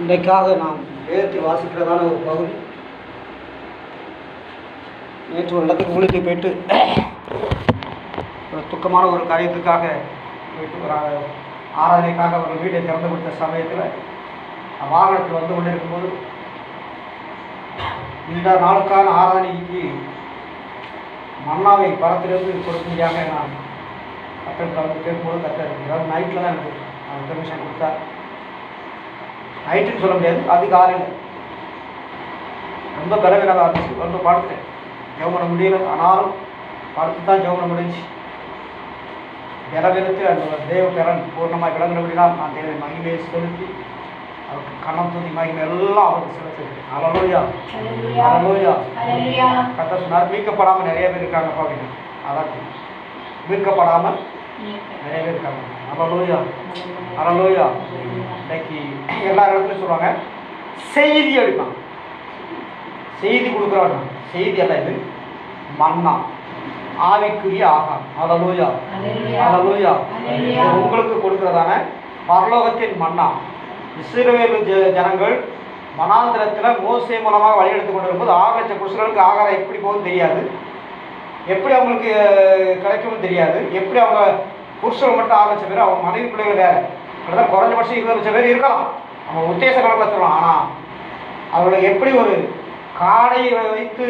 இன்றைக்காக நாம் வேதத்தில் வாசிக்கிறதான ஒரு பகுதி. நேற்று ஒரு இடத்துக்கு ஊழிக்கு போயிட்டு ஒரு துக்கமான ஒரு காரியத்துக்காக போயிட்டு ஒரு ஆராதனைக்காக ஒரு வீட்டை திறந்து கொடுத்த சமயத்தில் வாகனத்தில் வந்து கொண்டு இருக்கும்போது இந்த நாளுக்கான ஆராதனைக்கு மன்னாவை பரத்திலிருந்து கொடுக்கும்படியாக நான் கத்தத்தில் வந்து கேட்கும்போது கத்தர் ஏதாவது நைட்டில் தான் எனக்கு அந்த பெர்மிஷன் கொடுத்தார். நைட்டுன்னு சொல்ல முடியாது, அதிகாலையில் ரொம்ப பலவீனமாக இருந்துச்சு. ரொம்ப படுத்துட்டேன், ஜெபம் பண்ண முடியல. ஆனாலும் படுத்து தான் ஜெபம் பண்ண முடிஞ்சு. பலவீனத்தில் அந்த தேவ பலன் பூர்ணமாக விளங்குறபடினால் நான் தேவை மகிமையை செலுத்தி அவருக்கு கண்ணம் தூதி மகிமை எல்லாம் அவருக்கு செலுத்துகிறேன். அல்லேலூயா, அல்லேலூயா. கர்த்தர் சொன்னார், மீட்கப்படாமல் நிறைய பேர் இருக்காங்கப்பா அப்படின்னு. அதான் மீட்கப்படாமல் நிறைய பேர் இருக்காங்க. அல்லேலூயா, அல்லேலூயா. இன்னைக்கு எல்லா இடத்துலையும் சொல்லுவாங்க செய்தி அடிப்பாங்க, செய்தி கொடுக்குறாங்க. செய்தி அல்ல, இது மன்னா, ஆவிக்குரிய ஆகாரம். அல்லேலூயா, அல்லேலூயா. உங்களுக்கு கொடுக்கிறதான பரலோகத்தின் மன்னா. இஸ்ரவேல் ஜனங்கள் வனாந்திரத்தில் மோசே மூலமாக வழியெடுத்து கொண்டு வரும்போது 6 லட்சம் புருஷர்களுக்கு ஆகாரம் எப்படி போகும்னு தெரியாது, எப்படி அவங்களுக்கு கிடைக்கும்னு தெரியாது. எப்படி அவங்க புருஷர்கள் மட்டும் 6 லட்சம் பேர், அவங்க மனைவி பிள்ளைகள் வேறு, கிட்டத்தட்ட குறைஞ்சபட்சம் 20 லட்சம் பேர் இருக்கலாம். அவங்க உத்தேச கணக்கில் சொல்லலாம். ஆனால் அவர்களுக்கு எப்படி ஒரு காடையை வைத்து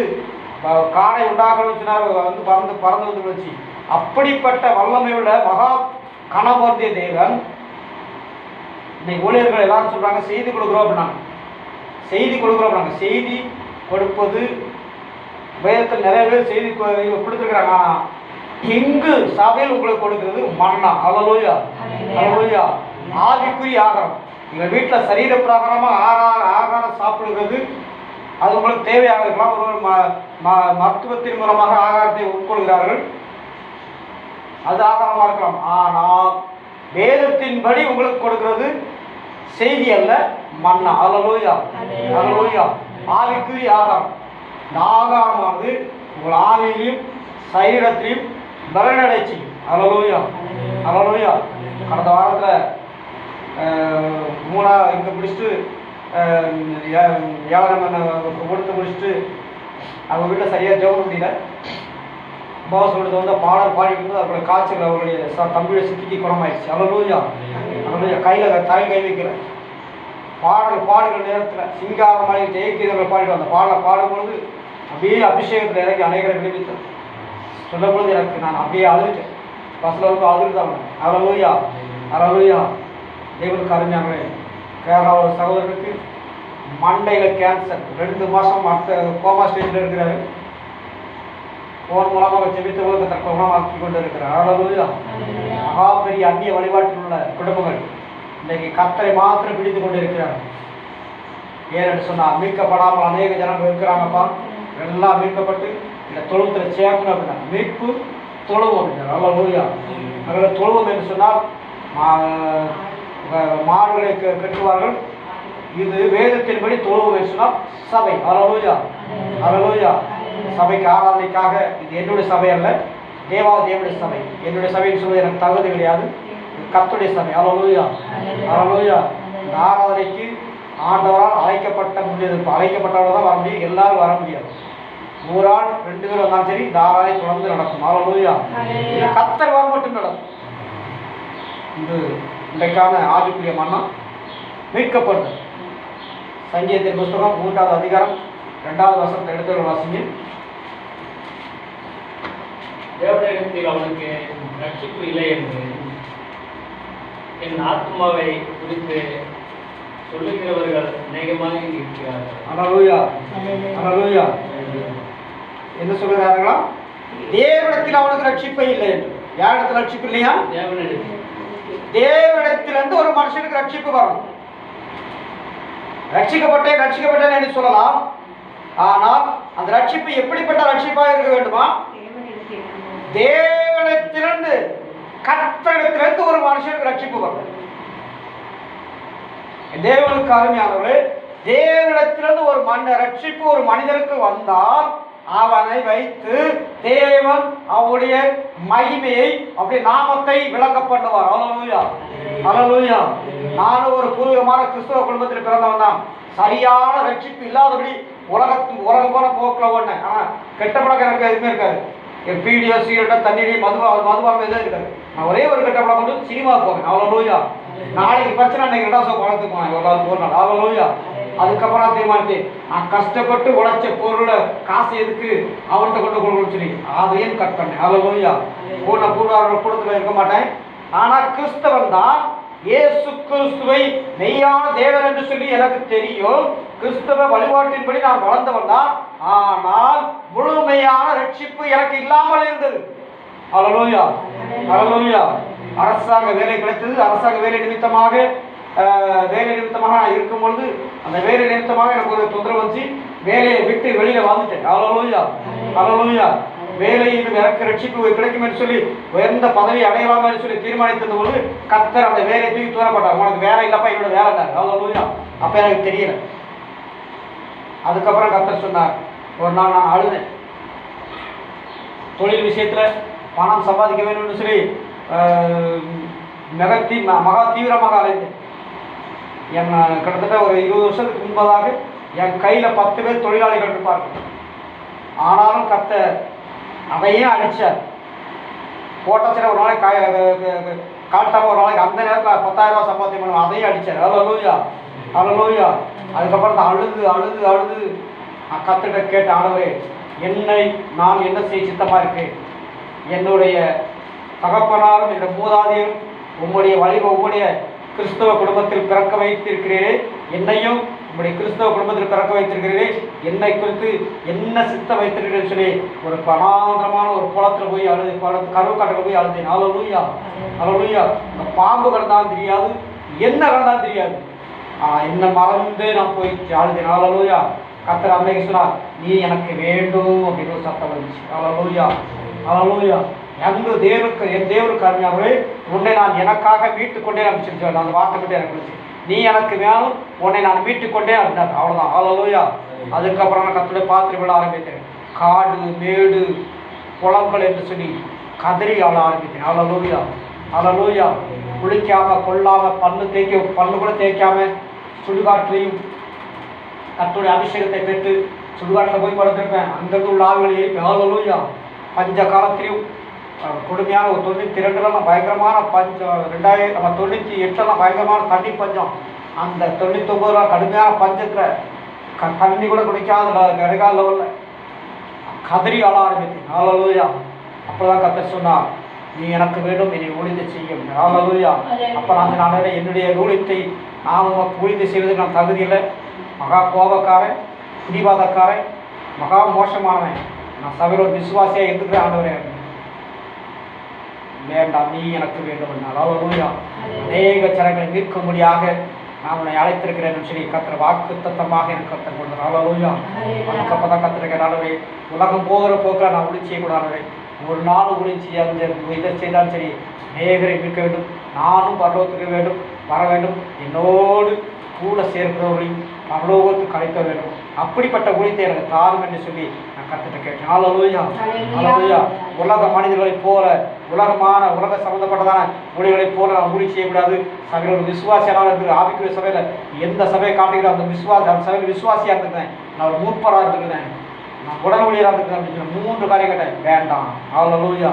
காடை உண்டாகணும்னு சொன்னார், வந்து பறந்து வந்து வச்சு அப்படிப்பட்ட வல்லமை உள்ள மகா கனபோர்த்திய தேவன் இன்னைக்கு ஊழியர்கள் எல்லாரும் சொல்கிறாங்க செய்தி கொடுக்குறோம் அப்படின்னாங்க. செய்தி கொடுக்குறோம் அப்படின்னாங்க. செய்தி கொடுப்பது வேதத்தில் நிறைய பேர் செய்தி கொடுத்துருக்குறாங்க. ஆனால் இங்கு சபையில் உங்களுக்கு கொடுக்கிறது மன்னா. அல்லேலூயா, அல்லேலூயா. ஆவிக்குரிய ஆகாரம். எங்கள் வீட்டில் சரீர பிரகாரமாக ஆகாரம் சாப்பிடுகிறது அது உங்களுக்கு தேவையாக இருக்கலாம். ஒருவர் மருத்துவத்தின் மூலமாக ஆகாரத்தை உட்கொள்கிறார்கள், அது ஆகாரமாக இருக்கலாம். ஆனால் வேதத்தின்படி உங்களுக்கு கொடுக்கிறது செய்தி அல்ல, மன்னா. அல்லேலூயா, அல்லேலூயா. ஆவிக்குரிய ஆகாரம். இந்த ஆகாரமானது உங்கள் ஆவியிலையும் சரீரத்திலையும் பலனடை செய்யும். அல்லேலூயா, அல்லேலூயா. கடந்த வாரத்தில் 3 இங்கே முடிச்சுட்டு 7 கொடுத்து முடிச்சுட்டு அவங்க வீட்டில் சரியாக ஜெபம் முடியல. பாஸ் கொடுத்து வந்து பாடல் பாடிட்டு அவர்களுடைய காய்ச்சல் அவர்களுடைய தம்பியை சித்திக்கு குணமாயிடுச்சு. அல்லேலூயா, அல்லேலூயா. கையில் கை வைக்கிற பாடுகிற நேரத்தில் சிங்காரமாக ஜெயகீதங்கள் பாடிட்டு அந்த பாடும்பொழுது அப்படியே அபிஷேகத்தில் இறங்கி அநேகரை விடுவித்தேன். சொல்லும்பொழுது எனக்கு நான் அப்படியே அழுதுட்டேன். பஸ்ஸில் வந்து அழுதுட்டாங்க. அல்லேலூயா, அல்லேலூயா. தேவனுக்கு அருமையானே. கேரளா ஒரு சகோதரனுக்கு மண்டையில் கேன்சர், 2 மாதம் மற்ற கோமா ஸ்டேஜில் இருக்கிறாரு. போன் மூலமாக ஜெபித்த உலகத்தை குணமாக்கி கொண்டு இருக்கிறார். அல்லேலூயா. மகா பெரிய அந்நிய வழிபாட்டில் உள்ள குடும்பங்கள் இன்றைக்கு கர்த்தரை மாத்திரம் பிடித்து கொண்டு இருக்கிறார். ஏன்னு சொன்னால் மீட்கப்படாமல் அநேக ஜனங்கள் இருக்கிறாங்கப்பா. எல்லாம் மீட்கப்பட்டு இந்த தொழுவத்தில் சேர்க்கணும் அப்படின்னா மீட்பு தொழுவம் அப்படின்னா. அல்லேலூயா. அதில் தொழுவம் என்று சொன்னால் மாடுகளை கட்டுவார்கள். இது வேதத்தின்படி தொழுவம் என்று சொன்னால் சபை. அல்லேலூயா, அல்லேலூயா. சபைக்கு ஆராதனைக்காக இது என்னுடைய சபை அல்ல, தேவாதேவனுடைய சபை. என்னுடைய சபைன்னு சொல்வது எனக்கு தகுதி கிடையாது, கர்த்தருடைய சபை. அல்லேலூயா, அல்லேலூயா. இந்த ஆராதனைக்கு ஆண்டவரால் அழைக்கப்பட்ட முடியாது, அழைக்கப்பட்டவர்கள் தான் வர முடியும், எல்லாரும் வர முடியாது. 100 ஆள் 2 பேர் வந்தாலும் சரி இந்த ஆராதனை தொடர்ந்து நடக்கும். அல்லேலூயா. கர்த்தர் வர மட்டும் நடக்கும். இன்றைக்கான ஆவிக்குரிய மன்னா மீட்கப்படுது. சங்கீதத்தின் புஸ்தகம் 3வது அதிகாரம் 2வது வசனத்தை எடுத்து வாசிங்க. தேவனிடத்தில் அவனுக்கு ரட்சிப்பு இல்லை என்று என் ஆத்மாவை குறித்து சொல்லுகிறவர்கள் அநேகமாக இருக்கிறார்கள். அல்லேலூயா, அல்லேலூயா. என்ன சொல்லுகிறார்களா? தேவனிடத்தில் அவனுக்கு ரட்சிப்பே இல்லை என்று. யாரிடத்தில் ரட்சிப்பு இல்லையா? தேவனிடத்திலிருந்து ஒரு மனுஷனுக்கு ரட்சிப்பு வரும். ரட்சிக்கப்பட்டேன் என்று சொல்லலாம். ஆனால் அந்த ரட்சிப்பு எப்படிப்பட்ட ரட்சிப்பாக இருக்க வேண்டுமா? தேவனிடத்திலிருந்து, கர்த்தரிடத்திலிருந்து ஒரு மனுஷனுக்கு ரட்சிப்பு வரும். தேவனுக்கு அருமையானவர்களே, தேவனிடத்திலிருந்து ஒரு ரட்சிப்பு ஒரு மனிதனுக்கு வந்தால் அவனை வைத்து தேவன் அவருடைய மகிமையை, அவருடைய நாமத்தை விளங்க பண்ணுவார். அல்லேலூயா. ஹல்லேலூயா. நானும் ஒரு பூர்வீகமான கிறிஸ்தவ குடும்பத்தில் பிறந்தவன் தான். சரியான ரட்சிப்பு இல்லாதபடி உலகம் போல போக்கில் ஓடினேன். ஆனால் கெட்ட பழக்கம் எனக்கு எதுவுமே இருக்காது. என் பீடியோ சிகரெட்டோ தண்ணீரி மதுபானம் எதுவும் இருக்காது. நான் ஒரே ஒரு கெட்ட பழக்கம் கொண்டு சினிமா போவேன். ஹல்லேலூயா. நாளைக்கு பிரச்சனை அன்னைக்கு 2 வருஷம் பழத்துக்கு போனேன். ஒரு நாள். ஹல்லேலூயா. அதுக்கப்புறம் தீர்மானித்தேன், நான் கஷ்டப்பட்டு உழைச்ச பொருளை காசு எதுக்கு அவன்கிட்ட கொண்டு கொடுக்கணும்னு சொல்லி அதையும் கட் பண்ணேன். ஹல்லேலூயா. கூடத்தில் இருக்க மாட்டேன். ஆனால் கிறிஸ்தவன் தான். இயேசு கிறிஸ்துவை மெய்யான தேவன் என்று சொல்லி எனக்கு தெரியும். கிறிஸ்தவ வழிபாட்டின்படி நான் வளர்ந்தவன் தான். ஆனால் முழுமையான ரட்சிப்பு எனக்கு இல்லாமல் இருந்தது. ஹல்லேலூயா. ஹல்லேலூயா. அரசாங்க வேலை கிடைத்தது. அரசாங்க வேலை நிமித்தமாக நான் இருக்கும் பொழுது அந்த வேலை நிமித்தமாக எனக்கு ஒரு தொந்தரவு வந்துச்சு. வேலையை விட்டு வெளியில வந்துட்டேன். ஹல்லேலூயா. ஹல்லேலூயா. வேலையில் எனக்கு ரட்சிப்பு கிடைக்கும் என்று சொல்லி உயர்ந்த பதவி அடையலாம் என்று சொல்லி தீர்மானித்தது பொழுது கர்த்தர் அந்த வேலையை தூக்கி தூரப்பட்டார். உனக்கு வேலை இல்லப்பா, என்னோட வேலை தான். ஹல்லேலூயா. அப்ப எனக்கு தெரியல. அதுக்கப்புறம் கர்த்தர் சொன்னார். ஒரு நாள் நான் அழுதேன். தொழில் விஷயத்துல பணம் சம்பாதிக்க வேண்டும் என்று சொல்லி மகா தீவிரமாக அழைத்தேன். கிட்டத்தட்ட ஒரு 20 வருஷத்துக்கு முன்பதாக என் கையில் 10 பேர் தொழிலாளிகள் இருப்பார்கள். ஆனாலும் கர்த்தர் அதையும் அடித்தார். போட்டச்சில ஒரு நாளைக்கு காட்டாமல் ஒரு நாளைக்கு அந்த நேரத்தில் 10,000 ரூபா சம்பாத்தியம் பண்ணுவோம். அதையும் அடித்தார். ஹல்லேலூயா. ஹல்லேலூயா. அதுக்கப்புறம் தான் அழுது கர்த்தர்கிட்ட கேட்ட, ஆண்டவரே, என்னை நான் என்ன செய்ய சித்தமாக இருக்கேன்? என்னுடைய தகப்பனாரும் என்னுடைய மூதாதையும் உம்முடைய கிறிஸ்தவ குடும்பத்தில் பிறக்க வைத்திருக்கிறீரே, என்னையும் உங்களுடைய கிறிஸ்தவ குடும்பத்தில் பிறக்க வைத்திருக்கிறீரே, என்னை குறித்து என்ன சித்தம் வைத்திருக்கிறேன்னு சொல்லி ஒரு பணாந்திரமான ஒரு குளத்தில் போய் அழுது, கருவு காட்டில் போய் அழுதேன். ஹல்லேலூயா. ஹல்லேலூயா. இந்த பாம்பு கிடந்தாலும் தெரியாது, என்ன கிடந்தாலும் தெரியாது. என்ன மறந்து நான் போய் அழுதேன். ஹல்லேலூயா. கர்த்தர் அன்னைக்கு சொன்னார், நீ எனக்கு வேண்டும் அப்படின்னு ஒரு சத்தம் வந்துச்சு. ஹல்லேலூயா. ஹல்லேலூயா. என் தேவனுக்கு அருமையாகவே உன்னை நான் எனக்காக மீட்டுக் கொண்டே அப்படின்னு சொல்லி அந்த வார்த்தை மட்டும் எனக்கு இருந்துச்சு. நீ எனக்கு வேணும், உன்னை நான் மீட்டுக் கொண்டே அப்படின்னாரு. அவ்வளோதான். ஹல்லேலூயா. அதுக்கப்புறம் நான் கர்த்தருடைய பாத்திரம் விட ஆரம்பித்தேன். காடு மேடு குளங்கள் என்று சொல்லி கதறி ஆள ஆரம்பித்தேன். ஹல்லேலூயா. ஹல்லேலூயா. குளிக்காம கொள்ளாம பல்லு கூட தேய்க்காம சுடுகாட்டிலையும் கர்த்தருடைய அபிஷேகத்தை பெற்று சுடுகாட்டில் போய் படுத்திருப்பேன். அங்கிருந்து உள்ள ஆவிகளை எழுப்பி. ஹல்லேலூயா. பஞ்ச காலத்திலையும் கொடுமையான ஒரு 92 பயங்கரமான பஞ்சம், 98 பயங்கரமான தண்ணி பஞ்சம், அந்த 99 கடுமையான பஞ்சத்தில் தண்ணி கூட குடிக்காத கிடைக்காத லெவலில் கதறி ஆள ஆரம்பித்தேன். ஹல்லேலூயா. அப்போதான் கர்த்தர் சொன்னார், நீ எனக்கு வேண்டும், என்னை ஊழியத்தை செய்யும். ஹல்லேலூயா. அப்போ நான் என்னுடைய ஊழியத்தை நான் ஊழியத்தை செய்வதற்கு நான் தகுதி இல்லை. மகா கோபக்காரன், பிடிவாதக்காரன், மகா மோசமானவன். நான் சபையில் ஒரு விசுவாசியாக இருக்கிறேன். ஆண்டவரே, வேண்டாம், நீ எனக்கு வேண்டும் என்றால். ஹல்லேலூயா. அநேக ஜனங்களை மீட்கும்படியாக நான் உன்னை அழைத்திருக்கிறேன் சொல்லி கர்த்தர் வாக்கு தத்தமாக எனக்கு கர்த்தர் கொடுத்தார். ஹல்லேலூயா. அதுக்கப்புறம் தான் கர்த்தர் கேட்டாலே, உலகம் போகிற போக்கில் நான் ஊழியம் செய்யக்கூடாது. ஒரு நாள் ஊழியம் செய்ய இதை செய்தாலும் சரி, அநேகரை மீட்க வேண்டும், நானும் பரலோகத்துக்கு வேண்டும் வர வேண்டும், என்னோடு கூட சேர்க்கிறவர்களையும் பரலோகத்துக்கு அழைக்க வேண்டும். அப்படிப்பட்ட ஊழியத்தை எனக்கு தாரும் என்று சொல்லி நான் கர்த்தர்கிட்ட கேட்டேன். ஹல்லேலூயா. ஹல்லேலூயா. உலக மனிதர்களைப் போல உலக சம்பந்தப்பட்டதான ஊழியர்களைப் போல நான் ஊழியம் செய்யக்கூடாது. சபையில் ஒரு விசுவாசியான இருக்குது. ஆவிக்குரிய சபையில் எந்த சபையை காட்டுகிறோம் அந்த சபையில் விசுவாசியாக இருந்துக்கிறேன். நான் ஒரு மூப்பராக இருந்துக்கிறேன், நான் உடல் ஊழியராக இருக்கிறேன் அப்படின்னு சொல்லி 3 காரியம் கேட்டேன். வேண்டாம். ஹல்லேலூயா.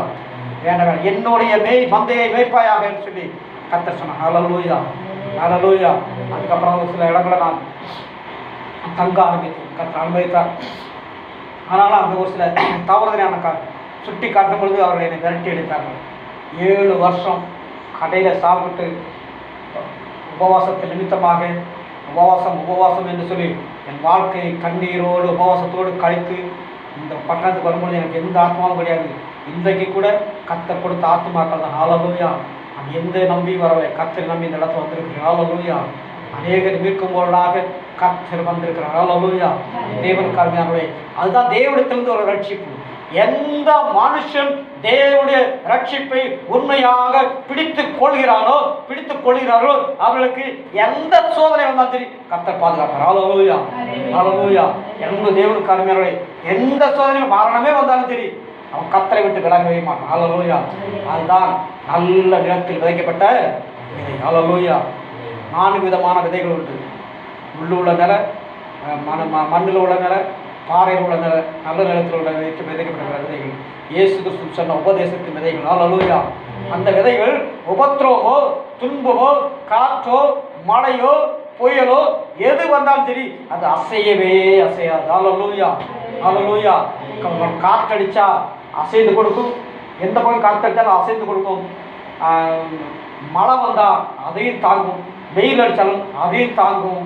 வேண்டாம், என்னுடைய மந்தையை மேய்ப்பாயாக என்று சொல்லி கர்த்தர் சொன்னார். ஹல்லேலூயா. ஹல்லேலூயா. அதுக்கப்புறம் ஒரு சில இடங்களை நான் தங்க ஆரம்பித்தேன். கர்த்தர் அனுமதித்தார். ஆனாலும் அங்கே ஒரு சில தவறுதலை எனக்கு சுட்டி காட்டும் பொழுது அவர்கள் என்னை விரட்டி எடுத்தார்கள். 7 வருஷம் கடையில் சாப்பிட்டு உபவாசத்தின் நிமித்தமாக உபவாசம் என்று சொல்லி என் வாழ்க்கையை கண்ணீரோடு உபவாசத்தோடு கழித்து இந்த பட்டணத்துக்கு வரும்பொழுது எனக்கு எந்த ஆத்மாவும் கிடையாது. இன்றைக்கு கூட கர்த்தர் கொடுத்த ஆத்மாக்கள் தான். ஹல்லேலூயா. நான் எந்த நம்பி வரலை, கர்த்தர் நம்பி இந்த இடத்துல வந்திருக்கிறேன். ஹல்லேலூயா. அநேகர் மீட்கும் பொருளாக கர்த்தர் வந்திருக்கிறார். ஹல்லேலூயா. தேவனுக்கு அருமையானவர்களே, அதுதான் தேவனிடத்திலிருந்து ஒரு ரட்சிப்பு. எந்த மனுஷன் தேவனுடைய ரட்சிப்பை உண்மையாக பிடித்துக் கொள்கிறார்களோ அவர்களுக்கு எந்த சோதனை வந்தாலும் சரி கர்த்தர் பாதுகாப்பார். ஹல்லேலூயா. ஹல்லேலூயா. எந்த தேவனுக்கு அருமையானவர்களே, எந்த சோதனையும் மரணமே வந்தாலும் சரி அவன் கர்த்தரை விட்டு விலகவே மாட்டான். ஹல்லேலூயா. அதுதான் நல்ல நிலத்தில் விதைக்கப்பட்ட விதை. ஹல்லேலூயா. 4 விதமான விதைகள் உண்டு. முள்ளுள்ள நிலை, மண்ணில் உள்ள நிலை, பாறையில் உள்ள நிலை, நல்ல நிலத்தில் உள்ள விதைக்கப்பட்ட விதைகள். இயேசு கிறிஸ்து சொன்ன உபதேசத்தின் விதைகள். ஹல்லேலூயா. அந்த விதைகள் உபத்திரவமோ, துன்பமோ, காற்றோ, மழையோ, புயலோ எது வந்தாலும் சரி அது அசையவே அசையாது. ஹல்லேலூயா. ஹல்லேலூயா. காற்றடிச்சா அசைந்து கொடுக்கும். எந்த பக்கம் காற்றடிச்சாலும் அசைந்து கொடுக்கும். மழை வந்தால் அதையும் தாங்கும். வெயில் அடித்தாலும் அதையும் தாங்கும்.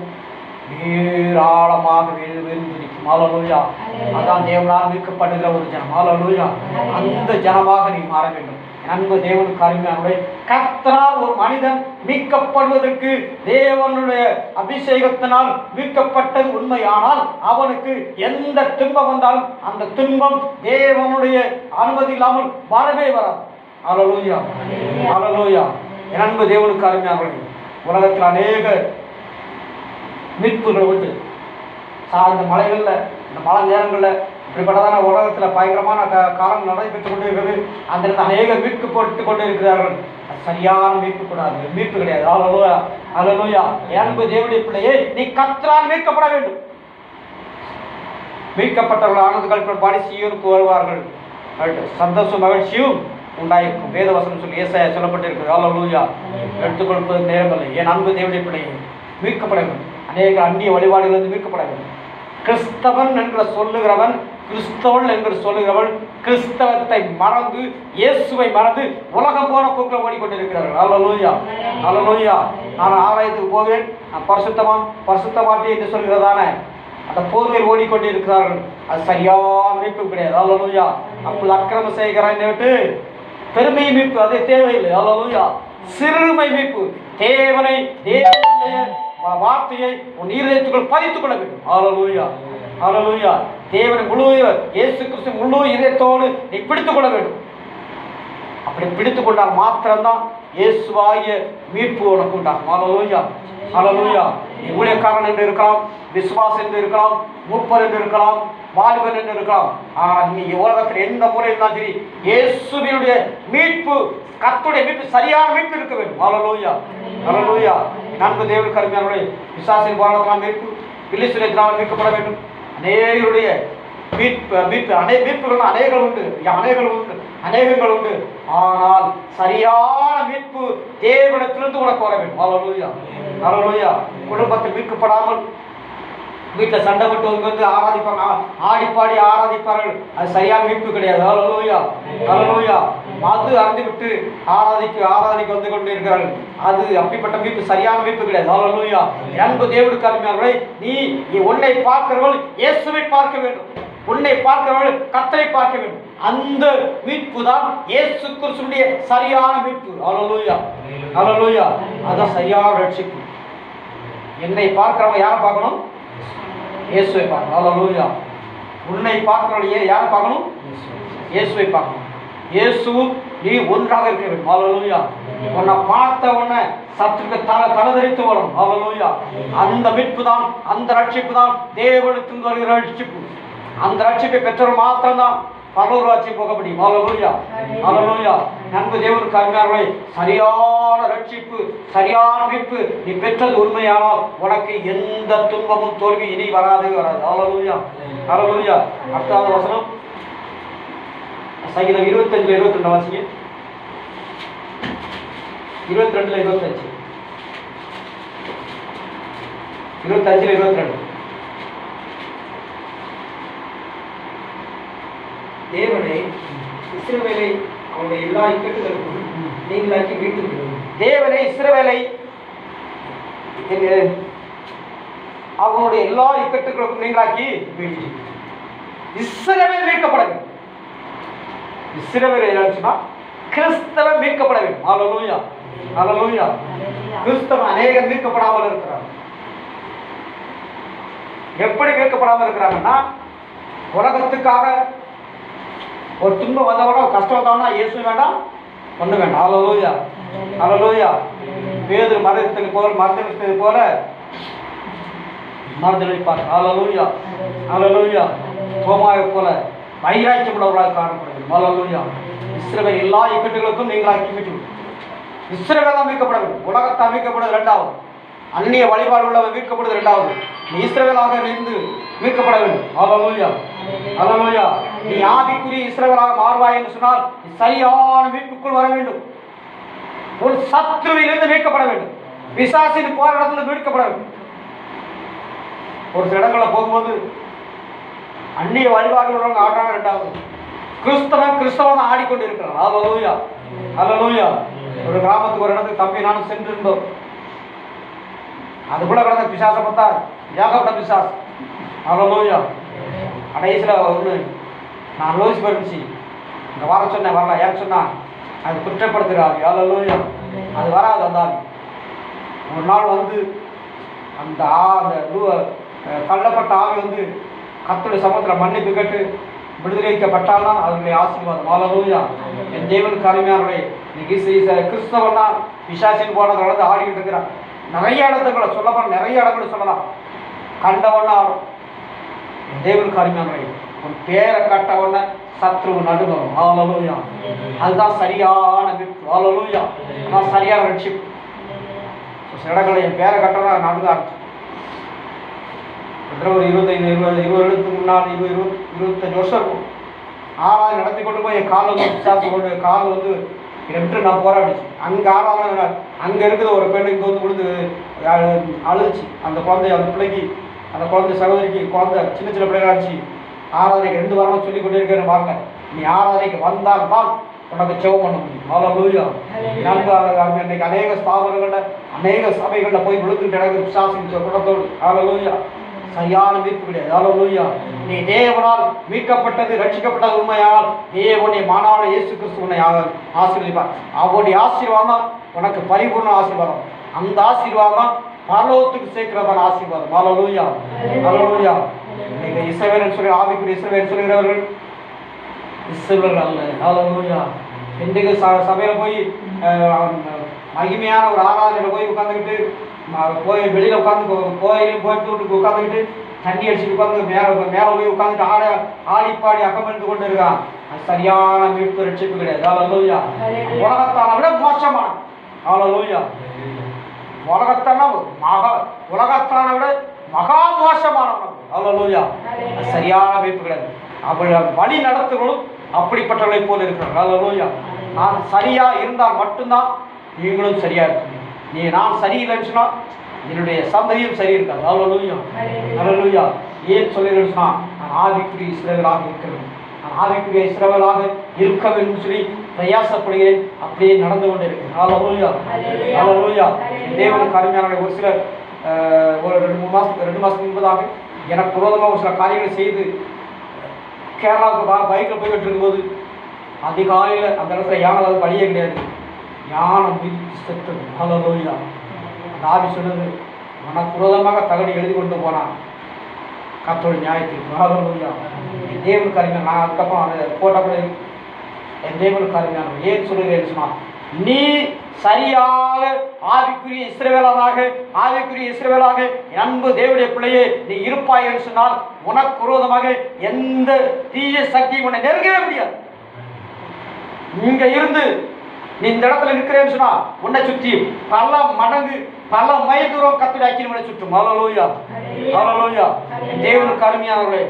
ஏராளமாக விழுந்திருக்கும். ஹல்லேலூயா. அதான் தேவனால் மீட்கப்படுகிற ஒரு ஜனம். ஹல்லேலூயா. அந்த ஜனமாக நீ மாற வேண்டும். அன்பு தேவனுக்கு அருமையானவர்களே, கர்த்தரால் ஒரு மனிதன் மீட்கப்படுவதற்கு தேவனுடைய அபிஷேகத்தினால் மீட்கப்பட்டது உண்மையானால் அவனுக்கு எந்த துன்பம் வந்தாலும் அந்த துன்பம் தேவனுடைய அனுமதி இல்லாமல் வரவே வராது. ஹல்லேலூயா. ஹல்லேலூயா. அன்பு தேவனுக்கு அருமையானவர்களே, உலகத்தில் அநேக மீட்புகள் உண்டு. இந்த மலைகளில், இந்த மழை நேரங்களில் இப்படிப்பட்டதான உலகத்தில் பயங்கரமான காலம் நடைபெற்று கொண்டு இருக்கிறது. அந்த இடத்துல அநேக மீட்பு போட்டு கொண்டு இருக்கிறார்கள். சரியான மீட்பு கூடாது, மீட்பு கிடையாது. ஹல்லேலூயா. ஹல்லேலூயா. அன்பு தேவனுடைய பிள்ளையே, நீ கர்த்தரால் மீட்கப்பட வேண்டும். மீட்கப்பட்டவர்கள் ஆனது கல்பனை பாடி சீயோனுக்கு வருவார்கள், சந்தோஷம் மகிழ்ச்சியும் உண்டாயிருக்கும். வேதவசனம் சொல்லி ஏசாயா சொல்லப்பட்டிருக்கிறது. ஹல்லேலூயா. எடுத்துக் கொடுப்பது நேரமில்லை. என் அன்பு தேவனுடைய பிள்ளையை மீட்கப்பட வேண்டும். அநேக அந்நிய வழிபாடுகளிலிருந்து மீட்கப்பட வேண்டும். கிறிஸ்தவன் என்று சொல்லுகிறவன், கிறிஸ்தவன் என்று சொல்லுகிறவள் கிறிஸ்தவத்தை மறந்து, இயேசுவை மறந்து உலகம் போன போக்கில் ஓடிக்கொண்டிருக்கிறார்கள். ஹல்லேலூயா. ஹல்லேலூயா. நான் ஆலயத்துக்கு போவேன், நான் பரிசுத்தவாட்டி என்று சொல்கிறதான அந்த போர்வையில் ஓடிக்கொண்டிருக்கிறார்கள். அது சரியான மீட்பு கிடையாது. ஹல்லேலூயா. அப்போது அக்கிரமம் செய்கிறான் விட்டு பெருமை மீட்பு அது தேவையில்லை. ஹல்லேலூயா. சிறுமை மீட்பு. தேவனை, தேவனுடைய வார்த்தையை உன் இதயத்துக்குள் பதித்துக் கொள்ள வேண்டும். ஹல்லேலூயா. ஹல்லேலூயா. தேவனை முழு, இயேசு கிறிஸ்து முழு இதயத்தோடு நீ பிடித்துக் கொள்ள வேண்டும். அப்படி பிடித்துக் கொண்டால் மாத்திரம்தான் இயேசுவாகிய மீட்பு உனக்கு உண்டாகும். ஹல்லேலூயா. ஹல்லேலூயா. நீ ஊழியக்காரன் என்று இருக்கலாம், விசுவாசம் என்று இருக்கலாம், மூப்பர் என்று இருக்கலாம், வாலிபன் என்று இருக்கலாம். ஆனால் நீ உலகத்தில் எந்த முறை இருந்தாலும் சரி இயேசுவினுடைய மீட்பு, கர்த்தருடைய மீட்பு, சரியான மீட்பு இருக்க வேண்டும். ஹல்லேலூயா. ஹல்லேலூயா. நன்கு தேவனுக்கு அருமையானவர்களே, விசுவாசின் போராட்டமாக மீட்பு, பில்லிசுரையினால் மீட்கப்பட வேண்டும். அநேகருடைய மீட்புகள் அநேகங்கள் உண்டு. ஆனால் சரியான மீட்பு தேவனிடத்திலிருந்து உனக்கு வர வேண்டும். ஹல்லேலூயா. ஹல்லேலூயா. குடும்பத்தில் மீட்கப்படாமல் வீட்டில் சண்டை போட்டு வந்து ஆராதிப்பாங்க, ஆடிப்பாடி ஆராதிப்பார்கள். அது சரியான மீட்பு கிடையாது. ஹல்லேலூயா. ஹல்லேலூயா. மது அறந்து விட்டு ஆராதனைக்கு வந்து கொண்டு இருக்கிறார்கள். அது அப்படிப்பட்ட மீட்பு சரியான மீட்பு கிடையாது. ஹல்லேலூயா. அன்பு தேவனுக்கு அருமையானவர்களே, நீ உன்னை பார்க்கிறவர்கள் இயேசுவை பார்க்க வேண்டும். உன்னை பார்க்கிறவர்கள் கர்த்தரை பார்க்க வேண்டும். அந்த மீட்பு தான் இயேசு கிறிஸ்துவினுடைய சரியான மீட்பு. ஹல்லேலூயா. ஹல்லேலூயா. அதான் சரியான ரட்சிப்பு. என்னை பார்க்கிறவங்க யாரை பார்க்கணும்? இயேசுவை பார்க்கணும். ஹல்லேலூயா. உன்னை பார்க்கிறவர்கள் யாரை பார்க்கணும்? இயேசுவை பார்க்கணும். இயேசுவும் நீ ஒன்றாக இருக்க வேண்டும். ஹல்லேலூயா. உன்னை பார்த்த உடனே சத்துருக்கு தலதரித்து வரும். ஹல்லேலூயா. அந்த மீட்பு தான், அந்த ரட்சிப்பு தான் தேவனுக்கு வருகிற ரட்சிப்பு. அந்த ரட்சிப்பை பெற்றவர் மாத்திரம்தான் பரலோக ராஜ்யம் போக முடியும். ஹல்லேலூயா. ஹல்லேலூயா. நன்கு தேவனுக்கு அருமையானவர்களே, சரியான ரட்சிப்பு, சரியான மீட்பு நீ பெற்றது உண்மையானால் உனக்கு எந்த துன்பமும் தோல்வி இனி வராது. ஹல்லேலூயா. ஹல்லேலூயா. அடுத்த வசனம் சங்கீதம் 25:22 வாசிங்க. 22:25. 25:22. தேவனை இஸ்ரவேலை அவனுடைய எல்லா இக்கட்டுகளுக்கும் நீங்களாக்கி மீட்டுவிடும். தேவனை இஸ்ரவேலை அவனுடைய எல்லா இக்கட்டுகளுக்கும் நீங்களாக்கி மீட்டு. இஸ்ரவேல் மீட்கப்பட வேண்டும். இஸ்ரவேல் என்னன்னா கிறிஸ்தவன் மீட்கப்பட வேண்டும். ஹல்லேலூயா. ஹல்லேலூயா. கிறிஸ்தவன் அநேகர் மீட்கப்படாமல் இருக்கிறார். எப்படி மீட்கப்படாமல் இருக்கிறாங்கன்னா, உலகத்துக்காக ஒரு துன்பம் வந்தவனா, கஷ்டம் வந்தவனா இயேசு வேண்டாம், ஒண்ணு வேண்டாம். ஹல்லேலூயா. ஹல்லேலூயா. பேதுரு மறுத்தது போல மறுதலிப்பார். ஹல்லேலூயா. ஹல்லேலூயா. தோமாவை போல வைராக்கியம் உள்ளவர்களாக காணப்படுகிறது. ஹல்லேலூயா. இஸ்ரவேல் எல்லா இக்கட்டுகளுக்கும் நீங்களாக்கி மீட்டு. இஸ்ரவேல் தான் மீட்கப்பட வேண்டும். உலகத்தான் மீட்கப்படுவது இரண்டாவது. அந்நிய வழிபாடு உள்ளவன் மீட்கப்படுவது இரண்டாவது. நீ இஸ்ரவேலாக இருந்து மீட்கப்பட வேண்டும். ஹல்லேலூயா, ஹல்லேலூயா. நீ ஆவிக்குரிய இஸ்ரவேலாக மாறுவாய் என்று சொன்னால் சரியான மீட்புக்குள் வர வேண்டும். ஒரு சத்ருவிலிருந்து மீட்கப்பட வேண்டும். பிசாசின் போராட்டத்தில் மீட்கப்பட வேண்டும். ஒரு சில இடங்களில் போகும்போது அந்நிய வழிபாடு உள்ளவங்க ஆடுறாங்க இரண்டாவது. கிறிஸ்தவன் ஆடிக்கொண்டு இருக்கிறான். ஹல்லேலூயா, ஹல்லேலூயா. ஒரு கிராமத்துக்கு ஒரு இடத்துக்கு தம்பி நானும் சென்றிருந்தோம். அது கூட கிடந்த பிசாசை பார்த்தா ஏகப்பட்ட பிசாஸ். ஹல்லேலூயா. கடைசியில் ஒன்று நான் லோய்ஸ் போயிருந்துச்சு, இங்கே வர சொன்னேன், வரல. ஏன் சொன்னால் அது குற்றப்படுத்துகிறாரு. ஹல்லேலூயா. அது வராது. அந்த ஆவி ஒரு நாள் வந்து அந்த தள்ளப்பட்ட ஆவி வந்து கர்த்தருடைய சமூகத்தில் மன்னிப்பு கேட்டு விடுதலைக்கப்பட்டால்தான் அவர்களுடைய ஆசீர்வாதம். ஹல்லேலூயா. என் தேவனுக்கு அருமையானவர்களே, இன்னைக்கு கிறிஸ்தவன் தான் பிசாசின் போனதை வளர்ந்து ஆடிக்கிட்டு இருக்கிறான். நிறைய இடத்துல சொல்லப்போனால் நிறைய இடங்களை சொல்லலாம். கண்டவொன்னா என் தேவனுக்கு அருமையானவர்களே, ஒரு பேரை கட்டவொன்ன சத்ருவு நடுங்கணும். ஹல்லேலூயா. அதுதான் சரியான மீட்பு. ஹல்லேலூயா. அதுதான் சரியான ரட்சிப்பு. சில இடங்களில் என் பேரை கட்டவொன்னா நடுங்க ஆரம்பிச்சு. ஒரு 20 வருடத்துக்கு முன்னாடி 25 வருஷம் இருக்கும். ஆறாவது நடத்தி கொண்டு போய் என் கால் வந்து பிசாசு கொண்டு கால் வந்து என்று நான் போராடிச்சு. அங்கே ஆறாவது அங்கே இருக்குது ஒரு பெண்ணு இங்கே வந்து விழுந்து அழுதுச்சு. அந்த குழந்தை, அந்த பிள்ளைக்கு, அந்த குழந்தை சகோதரிக்கு குழந்தை சின்ன சின்ன பிள்ளைகள் ஆச்சு. ஆராதனைக்கு 2 வாரமாக சொல்லி கொண்டே இருக்கிறேன். பாருங்க, நீ ஆராதனைக்கு வந்தால் தான் உனக்கு செவம் பண்ண முடியும். ஹல்லேலூயா. இன்னைக்கு அநேக ஸ்தாபனங்களில் அநேக சபைகளில் போய் விழுந்துட்டு எனக்கு பிசாசின் குணத்தோடு. ஹல்லேலூயா. சரியான மீட்பு கிடையாது. ஹல்லேலூயா. நீ தேவனால் மீட்கப்பட்டது, ரட்சிக்கப்பட்டது உண்மையால் தேவனுடைய மானான இயேசு கிறிஸ்து உன்னை ஆசீர்வதிப்பார். அவருடைய ஆசீர்வாதம் உனக்கு பரிபூர்ண ஆசீர்வாதம். அந்த ஆசீர்வாதம் பரலோகத்துக்கு சேர்க்கிறதான ஆசீர்வாதம். ஹல்லேலூயா, ஹல்லேலூயா. இன்னைக்கு இஸ்ரவேல் சொல்லி ஆவிக்குரிய இஸ்ரவேல் சொல்கிறவர்கள் இஸ்ரவேல் அல்ல. ஹல்லேலூயா. இன்றைக்கு சபையில் போய் மகிமையான ஒரு ஆராதனையில் போய் உட்காந்துக்கிட்டு போய் வெளியில் உட்காந்து கோயிலையும் போயிட்டு உட்காந்துக்கிட்டு தண்ணி அடிச்சுட்டு உட்காந்து மேலே போய் உட்காந்துட்டு ஆடிப்பாடி அகமந்து கொண்டு இருக்கான். அது சரியான மீட்பு ரட்சிப்பு கிடையாது. ஹல்லேலூயா. உலகத்தான விட மோசமான. ஹல்லேலூயா. உலகத்தான விட மகா மோசமானவன். ஹல்லேலூயா. அது சரியான மீட்பு கிடையாது. அப்படி வழி நடத்துகளும் அப்படிப்பட்டவர்களை போல இருக்கிறார். ஹல்லேலூயா. நான் சரியா இருந்தால் மட்டும்தான் நீங்களும் சரியா இருக்கீங்க. நான் சரியில்லைன்னு சொன்னா என்னுடைய சந்ததியும் சரி இருக்காது. ஹல்லேலூயா, ஹல்லேலூயா. ஏன் சொல்லுகிறேன்னு சொன்னா, நான் ஆவிக்குரிய இஸ்ரவேலாக இருக்க வேண்டும், நான் ஆவிக்குரிய இஸ்ரவேலாக இருக்க வேண்டும் சொல்லி பிரயாசப்படுகிறேன். அப்படியே நடந்து கொண்டு இருக்கேன். ஹல்லேலூயா, ஹல்லேலூயா. தேவனுக்கு அருமையான ஒரு சிலர் ஒரு 2 மாதத்துக்கு முன்பதாக எனக்கு விரோதமாக ஒரு சில காரியங்களை செய்து கேரளாவுக்கு பைக்கில் போய்கிட்டு இருக்கும்போது அதிகாலையில் அந்த இடத்துல யானை வழியே கிடையாது. யானை மிதித்து செத்தது. ஹல்லேலூயா. அந்த ஆவி சொன்னது, உனக்கு விரோதமாக தகடி எழுதி கொண்டு போனான் கர்த்தருடைய நியாயத்தில். ஹல்லேலூயா. என் தேவனுக்கு அருமையான, நான் அதுக்கப்புறம் அந்த போட்டோ கூட என் தேவனுக்கு அருமையான ஏன் சொல்லுகிறேன்னு சொன்னால், நீ சரியாக ஆவிக்குரிய இஸ்ரவேலாக அன்பு தேவனுடைய பிள்ளையே நீ இருப்பாய் என்று சொன்னால் உனக்கு விரோதமாக எந்த தீய சக்தியும் உன்னை நெருங்கவே முடியாது. இங்க இருந்து நீ இந்த இடத்துல இருக்கிறேன்னு சொன்னா உன்னை சுற்றி பல மடங்கு பல மைல் தூரம் கர்த்தருடைய அக்கினி உன்னை சுற்றும். ஹல்லேலூயா, ஹல்லேலூயா. தேவனுக்கு அருமையானவர்களே,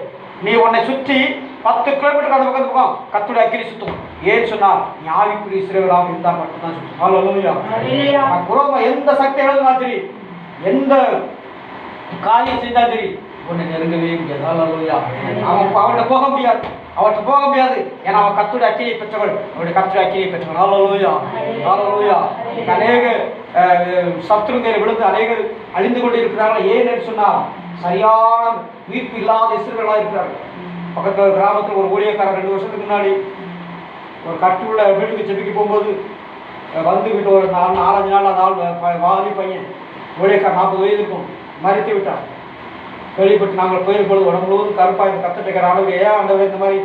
நீ உன்னை சுற்றி 10 கிலோமீட்டர் அந்த பக்கம் கர்த்தருடைய அக்கினி சுற்றும். ஏன்னு சொன்னா நீ ஆவிக்குரிய இஸ்ரவேலாக இருந்தால் மட்டும்தான் சுற்றும். ஹல்லேலூயா. புறமா எந்த சக்தி எழுதுனா சரி, எந்த காரியம் செய்தால் சரி, உன்னை நெருங்கவே முடியாது. ஹல்லேலூயா. அவன்கிட்ட போக முடியாது. ஏன்னா அவன் கர்த்தருடைய அக்கினியை பெற்றவள், அவருடைய கர்த்தருடைய அக்கினியை பெற்றவள். ஹல்லேலூயா, ஹல்லேலூயா. அநேக சத்துருங்களை விழுந்து அநேகர் அழிந்து கொண்டு இருக்கிறார்கள். ஏன்னு சொன்னா சரியான மீட்பு இல்லாத இஸ்ரவேலாக இருக்கிறார்கள். பக்கத்தில் ஒரு கிராமத்தில் ஒரு ஊழியக்காரர் 2 வருஷத்துக்கு முன்னாடி ஒரு கட்டுள்ள வீட்டுக்கு செபிக்க போகும்போது வந்துவிட்டு ஒரு 4-5 நாள் அந்த ஆள் வாலி பையன் ஊழியக்காரர் 40 வயது இருக்கும், மறித்து விட்டார். கேள்விப்பட்டு நாங்கள் போயிருப்பொழுது உடம்பு முழுவதும் கருப்பாக இந்த கத்துட்டு ஆண்டவரே, ஏன் ஆண்டவரே இந்த மாதிரி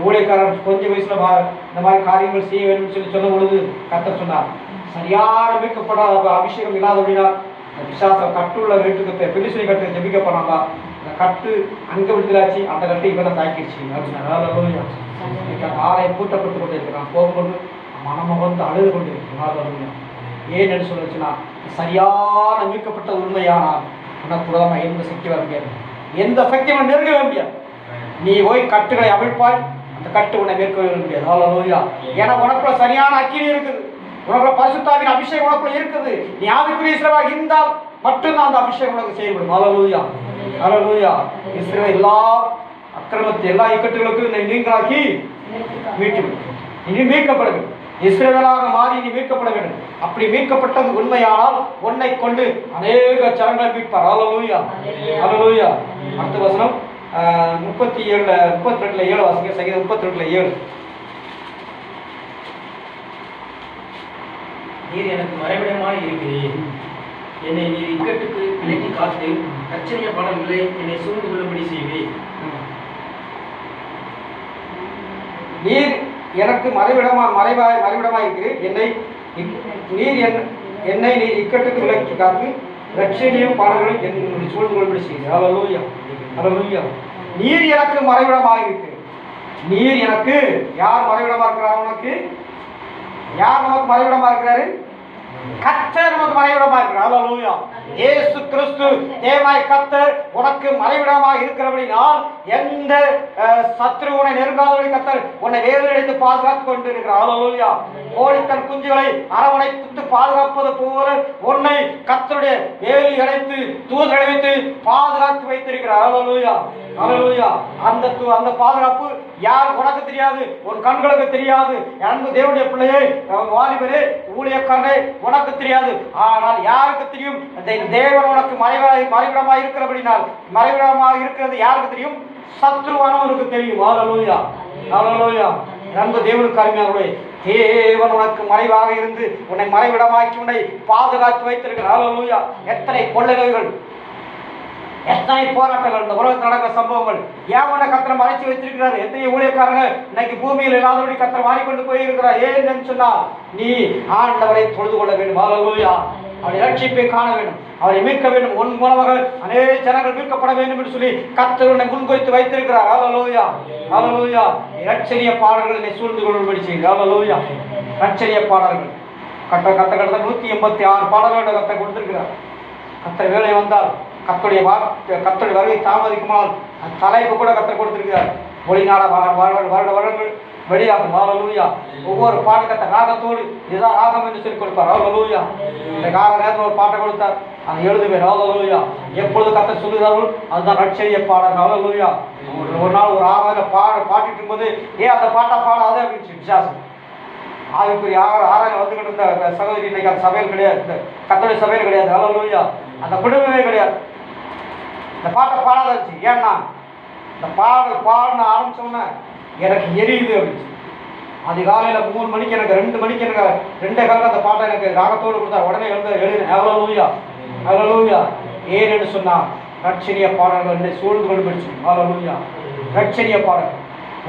ஊழியக்காரர் கொஞ்சம் வயசுல இந்த மாதிரி காரியங்கள் செய்ய வேண்டும் சொல்லி சொல்லும் பொழுது கர்த்தர் சொன்னார், சரியான மீட்கப்படாத அபிஷேகம் இல்லாத அப்படின்னா பிசாச கட்டுள்ள வீட்டுக்கு பிலிஸ்தீன் கட்டுக்கு ஜெபிக்க போனாங்க. அந்த கட்டு அங்கே விடுதலாச்சு, அந்த கட்டு இவரை தாக்கிடுச்சு அப்படின்னா ஆலயம் பூட்டப்பட்டு கொண்டு இருக்கிறான். போகும்போது மனமுகந்து அழுது கொண்டு இருக்கிறான். ஏன் என்று சொல்லுச்சுன்னா சரியான மீட்கப்பட்ட உண்மையானால் உனக்கு உலகமாக எந்த சக்தி வர முடியாது, எந்த சக்தியும் நெருங்கவே முடியாது. நீ போய் கட்டுகளை அவிழ்ப்பாய், அந்த கட்டு உன்னை மேற்கொள்ள முடியாது. ஹல்லேலூயா. ஏன்னா உனக்குள்ள சரியான அக்கினி இருக்குது, உனக்குள்ள பரிசுத்தாவின் அபிஷேகம் உனக்குள்ள இருக்குது. நீ ஆவிக்குரிய இஸ்ரவேலாக இருந்தால் மட்டும்தான் அந்த அபிஷேகம் உனக்கு செயல்படும். ஹல்லேலூயா, ஹல்லேலூயா. இஸ்ரவேல் எல்லா அக்கிரமத்தை எல்லா இக்கட்டுகளுக்கும் நீங்களாக்கி மீட்டு இனி மீட்கப்பட வேண்டும். இஸ்ரவேலாக மாறி நீ மீட்கப்பட வேண்டும். அப்படி மீட்கப்பட்டது உண்மையானால் உன்னை கொண்டு அநேக ஜனங்களை மீட்பார். ஹல்லேலூயா, ஹல்லேலூயா. அடுத்த வசனம் 32:7 வாசிங்க. சங்கீதம் 32:7. நீர் எனக்கு மறைவிடமாய் இருக்கிறீர், என்னை நீர் இக்கட்டுக்கு விலக்கி காத்து கச்சரிய பாடல்களை என்னை சூழ்ந்து கொள்ளும்படி செய்வேன். நீர் எனக்கு மறைவிடமாய் இருக்கிறீர், என்னை நீர் இக்கட்டுக்கு விலக்கி காத்து ரட்சணியும் பாடல்களை என்னை சூழ்ந்து கொள்ளும்படி செய்வேன். ஹல்லேலூயா, ஹல்லேலூயா. நீர் எனக்கு மறைவிடமாக இருக்கு. நீர் எனக்கு யார் மறைவிடமா இருக்கிறார்? உனக்கு யார் நமக்கு மறைவிடமா இருக்கிறாரு? கர்த்தர் நமக்கு மறைவிடமா இருக்கிறார். ஹல்லேலூயா. இயேசு கிறிஸ்து தேவனாய் கர்த்தர் உனக்கு மறைவிடமாக இருக்கிறபடினால் எந்த சத்ரு உன்னை நெருங்காதபடி கர்த்தர் உன்னை வேலையடைத்து பாதுகாத்து கொண்டு இருக்கிறார். ஹல்லேலூயா. கோழி தன் குஞ்சுகளை அரவணைத்து பாதுகாப்பது போல உன்னை கர்த்தருடைய வேலி அடைத்து தூதரை வைத்து பாதுகாத்து வைத்திருக்கிறார். ஹல்லேலூயா, ஹல்லேலூயா. அந்த பாதுகாப்பு யார் உனக்கு தெரியாது, உன் கண்களுக்கு தெரியாது. அன்பு தேவனுடைய பிள்ளையே, வாலிபரே, ஊழியக்காரனே, உனக்கு தெரியாது. ஆனால் யாருக்கு தெரியும்? தேவன் உனக்கு மறைவிடமாக இருக்கிறபடினால் மறைவிடமாக இருக்கிறது யாருக்கு தெரியும்? சத்ருவானவனுக்கு தெரியும். ஹல்லேலூயா, ஹல்லேலூயா. அன்பு தேவனுக்கு அருமையானவர்களே, தேவன் உனக்கு மறைவாக இருந்து உன்னை மறைவிடமாக்கி உன்னை பாதுகாத்து வைத்திருக்கிறார். ஹல்லேலூயா. எத்தனை கொள்ளைகள், எத்தனை போராட்டங்கள், இந்த உலகத்தில் நடக்கிற சம்பவங்கள், ஏன் உன்னை கர்த்தர் மறைச்சு வைத்திருக்கிறார்? எத்தனை ஊழியக்காரங்க இன்னைக்கு பூமியில் இல்லாதபடி கர்த்தர் மாறிக்கொண்டு போயிருக்கிறார். ஏன் சொன்னால் நீ ஆண்டவரை தொழுது கொள்ள வேண்டும். ஹல்லேலூயா. அவரை ரட்சிப்பை காண வேண்டும், அவரை மீட்க வேண்டும். உன் மூலமாக அநேக ஜனங்கள் மீட்கப்பட வேண்டும் என்று சொல்லி கர்த்தர் உன்னை முன்குறித்து வைத்திருக்கிறார். ஹல்லேலூயா, ஹல்லேலூயா. ரட்சணிய பாடல்கள் என்னை சூழ்ந்து கொள்ளும்படி செய்கிறார். ஹல்லேலூயா. ரட்சணிய பாடல்கள் கட்ட 186 பாடல்களை கர்த்தர் கொடுத்திருக்கிறார். கர்த்தர் வேலை வந்தால் கர்த்தருடைய வருகை தாமதிக்குமானால் அந்த தலைப்பு கூட கர்த்தர் கொடுத்திருக்கிறார். ஒளிநாட வருடங்கள் வெளியாகும். ஹல்லேலூயா. ஒவ்வொரு பாட்டு கர்த்தர் ராகத்தோடு இதுதான் ராகம் என்று சொல்லி கொடுப்பார். ஹல்லேலூயா. இந்த கால நேரத்தில் ஒரு பாட்டை கொடுத்தார், அதை எழுதுவேன். ஹல்லேலூயா. எப்பொழுது கர்த்தர் சொல்லுகிறார்கள் அதுதான் ரட்சணிய பாடல். ஹல்லேலூயா. ஒரு நாள் ஒரு ஆறாயிரம் பாடிட்டு இருக்கும்போது அந்த பாட்டை பாடாது அப்படின்னு விசுவாசம் ஆவிக்குரிய ஆறாயிரம் வந்துகிட்டு இருந்த சகோதரி இன்னைக்கு அந்த சபையில் கிடையாது, இந்த கர்த்தருடைய சபையில் கிடையாது. ஹல்லேலூயா. அந்த குடும்பமே கிடையாது. இந்த பாட்டை பாடாதாச்சு. ஏன்னா இந்த பாடின ஆரம்பிச்சோன்னே எனக்கு எரியுது அப்படின்னு. அதிகாலையில் 3 மணிக்கு எனக்கு 2 மணிக்கு எனக்கு 2:15 அந்த பாட்டை எனக்கு ராகத்தோடு கொடுத்தா உடனே எழுதினேன். ஹல்லேலூயா, ஹல்லேலூயா. ஏன் என்று சொன்னால் ரட்சணிய பாடல்கள் என்னை சூழ்ந்து கொண்டு போயிடுச்சு. ஹல்லேலூயா. ரட்சணிய பாடல்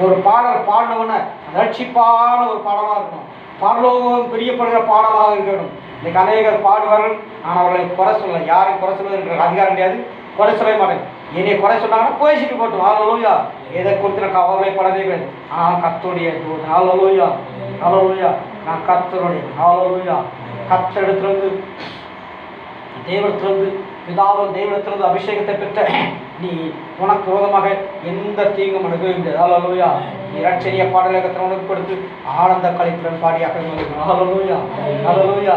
ஒரு பாடல் பாடினவுடனே ரட்சிப்பான ஒரு பாடலாக இருக்கணும். பரலோகம் பிரியப்படுகிற பாடலாக இருக்கணும். இன்னைக்கு அநேகர் பாடுவார்கள், நான் அவர்களை குறை சொல்ல, யாரையும் குறை சொல்வதற்கு அதிகாரம் கிடையாது, குறை சொல்ல மாட்டேன். என்னை குறை சொன்னாங்கன்னா பேசிட்டு போட்டோம். ஹல்லேலூயா. எதை குறித்து நான் கவலைப்படவே கிடையாது. ஆனால் கர்த்தருடைய தூதன். ஹல்லேலூயா, ஹல்லேலூயா. நான் கர்த்தருடைய ஹல்லேலூயா கர்த்தரிடத்திலிருந்து தேவனிடத்திலிருந்து பிதாவும் தேவனிடத்திலிருந்து அபிஷேகத்தை பெற்ற நீ உனக்கு விரோதமாக எந்த தீங்கும் அனுபவிக்க முடியாது. ஹல்லேலூயா. நீ ரட்சணிய பாடலை கர்த்தர் உனக்கு கொடுத்து ஆனந்த களிப்புடன் பாடியாக இருக்கணும். ஹல்லேலூயா, ஹல்லேலூயா.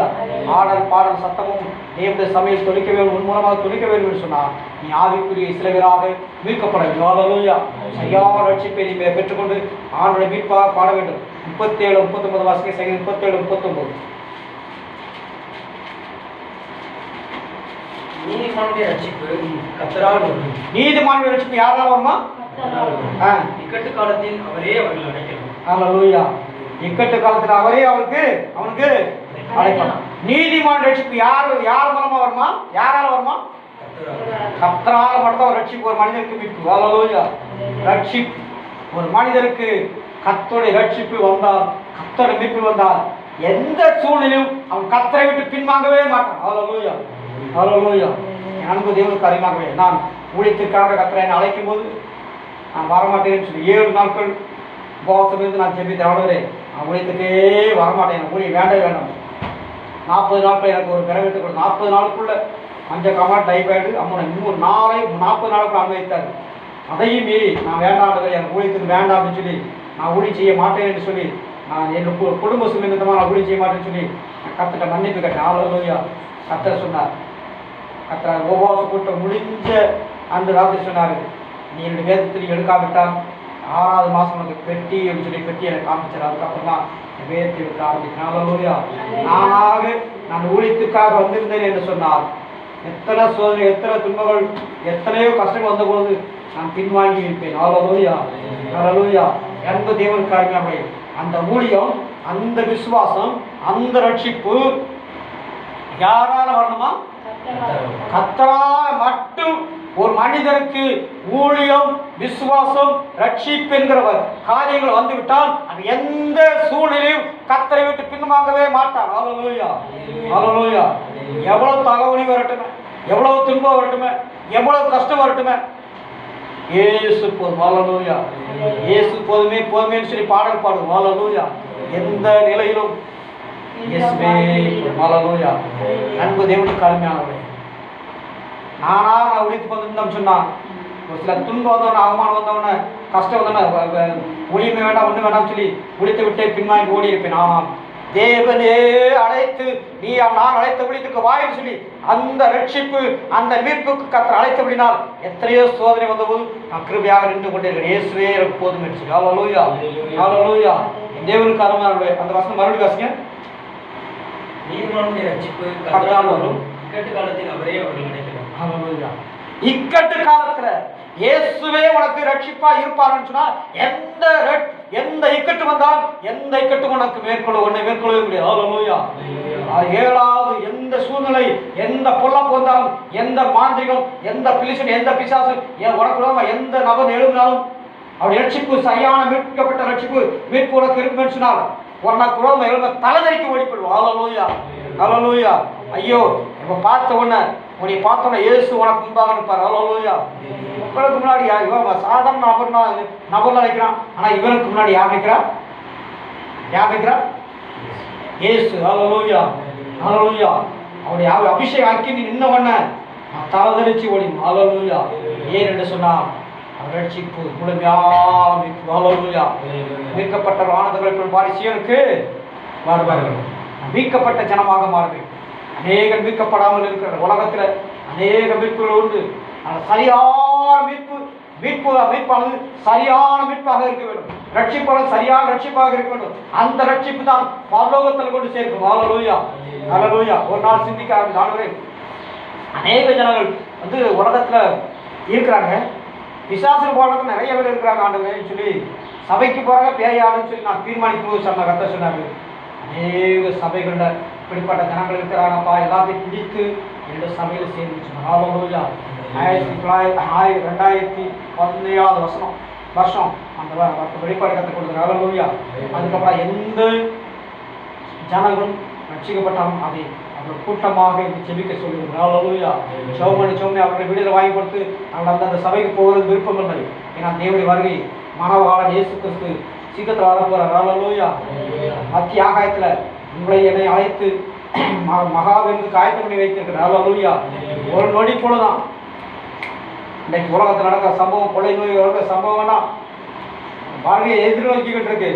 ஆடல் பாடல் சத்தமும் தேவனுடைய சபையில் தொழிக்க வேண்டும், உன் மூலமாக தொழிக்க வேண்டும் என்று சொன்னால் நீ ஆவிக்குரிய சிலவராக மீட்கப்பட வேண்டும். ஹல்லேலூயா. சரியான ரட்சிப்பை நீ பெற்றுக்கொண்டு ஆண்டோட மீட்பாக பாட வேண்டும். 37-39 வாசிக்க. சங்கீதம் 37-39. நீதிமானுடைய ரட்சிப்பு கர்த்தரால் வரும். நீதிமானுடைய ரட்சிப்பு யாரால வருமா? இக்கட்டு காலத்தில் அவரே அவர்கள் அழைக்கணும். ஹல்லேலூயா. இக்கட்டு காலத்தில் அவரே அவனுக்கு அழைக்கணும். நீதிமான ரட்சிப்பு யார் மூலமா வருமா? யாரால வருமா? கர்த்தரால மட்டும் ஒரு ரட்சிப்பு ஒரு மனிதனுக்கு மீட்பு. ஹல்லேலூயா. ரட்சிப்பு ஒரு மனிதருக்கு கர்த்தருடைய ரட்சிப்பு வந்தால், கர்த்தருடைய மீட்பு வந்தால் எந்த சூழ்நிலையும் அவன் கர்த்தரை விட்டு பின்வாங்கவே மாட்டான். ஹல்லேலூயா, ஹல்லேலூயா. என் அன்பு தேவனுக்கு அறிமாகவே நான் ஊழியத்திற்காக கர்த்தரை என்னை அழைக்கும் போது நான் வரமாட்டேன்னு சொல்லி 7 நாட்கள் உபவாசம் இருந்து நான் ஜெபித்து ஆடுகிறேன். நான் ஊழியத்துக்கே வரமாட்டேன், எனக்கு ஊழியம் வேண்டவே வேண்டாம். 40 நாட்கள் எனக்கு ஒரு பிறவிட்டு 40 நாளுக்குள்ள மஞ்சள் காமா டைபாய்டு அம்மனை 40 நாளுக்குள்ள அனுபவித்தார். அதையும் மீறி நான் வேண்டாம், எனக்கு ஊழியத்துக்கு வேண்டாம் அப்படின்னு சொல்லி நான் ஊழி செய்ய மாட்டேன் என்று சொல்லி நான் என் குடும்ப சுமந்தமாக நான் ஊழி செய்ய மாட்டேன்னு சொல்லி நான் கத்திட்ட மன்னிப்பு கேட்டேன். ஹல்லேலூயா. கத்தர் சொன்னார், கத்தர் உபவாச கூட்டம் முடிஞ்ச அந்த ராத்திரி சொன்னார், நீ என்னுடைய வேதத்தில் எடுக்காவிட்டால் 6வது மாதம் உனக்கு பெட்டி அப்படின்னு சொல்லி பெட்டி எனக்கு காமிச்சார். அதுக்கப்புறம் தான் வேதத்தை எடுக்க ஆரம்பிக்கிறேன். ஹல்லேலூயா. நானாக நான் ஊழியத்துக்காக வந்திருந்தேன் என்று சொன்னார், எத்தனை சோதனை, எத்தனை துன்பங்கள், எத்தனையோ கஷ்டங்கள் வந்தபோது நான் பின்வாங்கி இருப்பேன். ஹல்லேலூயா. ஹல்லேலூயா. அன்பு தேவன் காரியமே அந்த ஊழியம், அந்த விசுவாசம், அந்த ரட்சிப்பு யாரால வரணுமா? கர்த்தரால் மட்டும். ஒரு மனிதனுக்கு ஊழியம், விசுவாசம், ரட்சிப்பு என்கிற காரியங்கள் வந்துவிட்டால் அது எந்த சூழ்நிலையும் கர்த்தரை விட்டு பின்வாங்கவே மாட்டார். ஹல்லேலூயா. ஹல்லேலூயா. எவ்வளவு தலைவலி வரட்டுமே, எவ்வளவு துன்பம் வரட்டுமே, எவ்வளவு கஷ்டம் வரட்டுமே, இயேசு போதும். ஹல்லேலூயா. இயேசு போதுமே போதுமேன்னு சொல்லி பாடல் பாடுவோம். ஹல்லேலூயா. எந்த நிலையிலும் இயேசுவே போதும். ஹல்லேலூயா. அன்பு தேவனுக்கு அருமையானவர்களே, நான் உழைத்து வந்திருந்தோம் சொன்னான், ஒரு சில துன்பம் வந்தவன, அவமானம் வந்தவன, கஷ்டம் வந்தவன, ஒளியுமே வேண்டாம் ஒன்றும் வேண்டாம் சொல்லி உழைத்து விட்டே பின்வாங்கி ஓடி இருப்பேன். ஆமாம், தேவனே அழைத்து நீ நான் அழைத்த விழித்துக்கு வாயின்னு சொல்லி அந்த ரட்சிப்பு, அந்த மீட்புக்கு கர்த்தர் அழைத்தபடினால் எத்தனையோ சோதனை வந்தபோது நான் கிருபையாக நின்று கொண்டிருக்கிறேன். இயேசுவே எனக்கு போதும் என்று சொல்லி. ஹல்லேலூயா. ஹல்லேலூயா. தேவனுக்கு அருமையானவர்களே, அந்த வசனம் மறுபடியும் வாசிங்க. நீதிமானுடைய ரட்சிப்பு கர்த்தரால் வரும், இக்கட்டு காலத்தில் அவரே அவர்கள் நினைக்கிறார். ஹல்லேலூயா. இக்கட்டு காலத்துல இயேசுவே உனக்கு ரட்சிப்பா இருப்பாருன்னு சொன்னா எந்த இக்கட்டு வந்தாலும் எந்த இக்கட்டும் உனக்கு உன்னை மேற்கொள்ளவே முடியாது. ஹல்லேலூயா. 7வது எந்த சூழ்நிலை, எந்த பொல்லாப்பு வந்தாலும், எந்த மாந்திரிகம், எந்த பிலிசன், எந்த பிசாசு உனக்கு எந்த நபர் எழுதினாலும் அவருடைய ரட்சிப்பு, சரியான மீட்கப்பட்ட ரட்சிப்பு மீட்பு உனக்கு இருக்குன்னு சொன்னால் உனக்கு ரோம எழுத தலைதறிக்கு ஓடிப்படுவோம். ஹல்லேலூயா. ஹல்லேலூயா. ஐயோ, இப்போ பார்த்த உடனே உன்னை பார்த்தோன்னே இயேசு உனக்கு முன்பாக இருப்பார். ஹல்லேலூயா. உங்களுக்கு முன்னாடி இவன் சாதாரண நபர் நினைக்கிறான், ஆனால் இவனுக்கு முன்னாடி யார் நிற்கிறான்? யார் நிற்கிறான்? இயேசு. ஹல்லேலூயா. ஹல்லேலூயா. அவருடைய அபிஷேகம் ஆக்கி நீ நின்ன உடனே தலைதறிச்சு ஓடிடும். ஹல்லேலூயா. ஏன் என்று சொன்னால் அவர் ரட்சிப்பு முழுமையாக மீட்பு. ஹல்லேலூயா. மீட்கப்பட்ட வானதங்களுக்குள் பாடி சீயோனுக்கு வருவார்கள். மீட்கப்பட்ட ஜனமாக மாறுவேன். அநேக மீட்கப்படாமல் இருக்கிற உலகத்தில் அநேக மீட்புகள் உண்டு. அந்த சரியான மீட்பானது சரியான மீட்பாக இருக்க வேண்டும். ரட்சிப்பாளர் சரியான ரட்சிப்பாக இருக்க வேண்டும். அந்த ரட்சிப்பு தான் பரலோகத்தில் கொண்டு சேர்க்கும். ஹல்லேலூயா. ஹல்லேலூயா. ஒரு நாள் சிந்திக்க ஆரம்பித்தாங்களே, அநேக ஜனங்கள் உலகத்தில் இருக்கிறாங்க, பிசாசு போடுறதுக்கு நிறைய பேர் இருக்கிறாங்க ஆண்டவரேன்னு சொல்லி சபைக்கு போகிறாங்க, பேயாடுன்னு சொல்லி நான் தீர்மானிக்கும் போது சொன்ன கத்த சொன்னாங்க, அநேக சபைகளில் இப்படிப்பட்ட ஜனங்கள் இருக்கிறாங்கப்பா, எல்லாத்தையும் பிடித்து என்னோட சபையில் சேர்ந்து சொன்னாங்க. ஹல்லேலூயா. 2017 வருஷம் அந்த வெளிப்பாடு கற்றுக் கொடுக்குற. ஹல்லேலூயா. அதுக்கப்புறம் எந்த ஜனங்களும் ரட்சிக்கப்பட்டாலும் அதை அவர்கள் கூட்டமாக செபிக்க சொல்லுங்கள். ஹல்லேலூயா. சௌமணி அவர்களை வீடுகளை வாங்கி கொடுத்து நாங்கள் அந்த சபைக்கு போகிறது விருப்பம் இல்லை. ஏன்னா தேவனுடைய வருகை மனவாளன் இயேசு கிறிஸ்து சீக்கிரத்தில் வரப்போகிறார். ஹல்லேலூயா. மத்திய ஆகாயத்தில் உங்களை என்னை அழைத்து மகாவிற்கு ஆயத்தம் பண்ணி வைத்திருக்கிறார். ஹல்லேலூயா. ஒரு நொடி போலதான் இன்னைக்கு உலகத்தில் நடக்கிற சம்பவம், கொலை நோய் வளர்ந்த சம்பவம்னா வாழ்க்கையை எதிர்நோக்கிக்கிட்டு இருக்கு.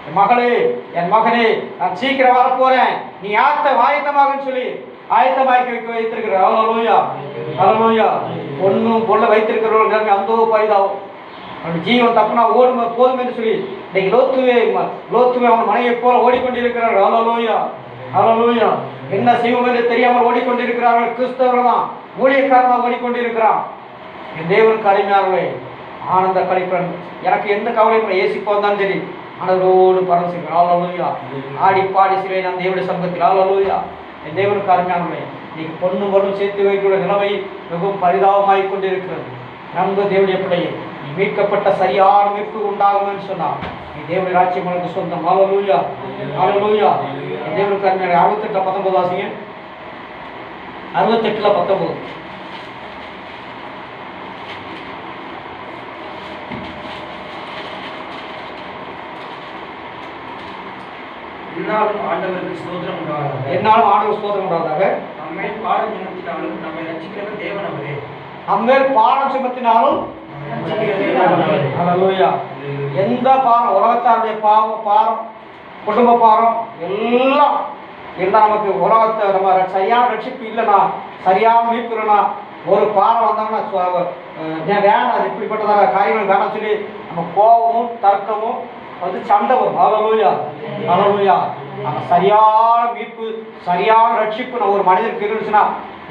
என் மகளே, என் மகனே, நான் சீக்கிரம் வரப்போறேன், நீ ஆயத்தமாக சொல்லி ஆயத்தமாக்கி வைத்திருக்கிறார். ஹல்லேலூயா. ஹல்லேலூயா. பொண்ணும் பொண்ணை வைத்திருக்கிறவர்கள் நிலைமை அந்த பரிதாபம். அவனுடைய ஜீவன் தப்புனா போதும் என்று சொல்லி இன்னைக்கு லோத்துவே அவன் மனைவியை போல ஓடிக்கொண்டிருக்கிறார்கள். ஹல்லேலூயா. ஹல்லேலூயா. என்ன செய்வோம் என்று தெரியாமல் ஓடிக்கொண்டிருக்கிறார்கள். கிறிஸ்தவர்கள் தான், ஊழியக்காரன் ஓடிக்கொண்டிருக்கிறான். என் தேவனுக்கு அருமையானவர்களே, ஆனந்த கழிப்பன் எனக்கு எந்த கவலையும் ஏசிப்போ வந்தாலும் சரி ஆனதோடு பரவசிக்கிறேன். ஹல்லேலூயா. ஆடி பாடி சிலை நான் தேவனுடைய சமூகத்தில். ஹல்லேலூயா. என் தேவனுக்கு அருமையானவர்களே, இன்னைக்கு பொண்ணும் சேர்த்து வைக்கிற நிலைமை மிகவும் பரிதாபமாகிக் கொண்டிருக்கிறது. நம்ப தேவனுடைய பிள்ளையை நீ மீட்கப்பட்ட சரியான மீட்பு உண்டாகும் என்று சொன்னார். நீ தேவனுடைய ராஜ்யம் உனக்கு சொந்தம். ஹல்லேலூயா. ஹல்லேலூயா. என் தேவனுக்கு அருமையான 68:19 வாசிங்க. 68:19. என்னாலும் ஆண்டவருக்கு ஸ்தோத்திரம் உண்டாவதாக. என்னாலும் ஆண்டவர் ஸ்தோத்திரம் உண்டாவதாக. நம்மை பாடம் சுமத்தினாலும் நம்மை ரட்சிக்கிறவர் தேவன் அவரே. நம்மேல் பாடம் சுமத்தினாலும் ஹல்லேலூயா. எந்த பாரம், உலகத்தாருடைய பாரம், குடும்ப பாரம் எல்லாம் இருந்தால் நமக்கு உலகத்தை நம்ம சரியான ரட்சிப்பு இல்லைன்னா, சரியான மீட்பு இல்லைன்னா, ஒரு பாரம் வந்தாங்கன்னா வேணாம், அது இப்படிப்பட்டதாக காரியங்கள் வேணாம் சொல்லி நம்ம கோபமும் தர்க்கமும் வந்து சண்டை வரும். ஹல்லேலூயா, ஹல்லேலூயா. நம்ம சரியான மீட்பு, சரியான ரட்சிப்பு நம்ம ஒரு மனிதருக்கு இருந்துச்சுன்னா,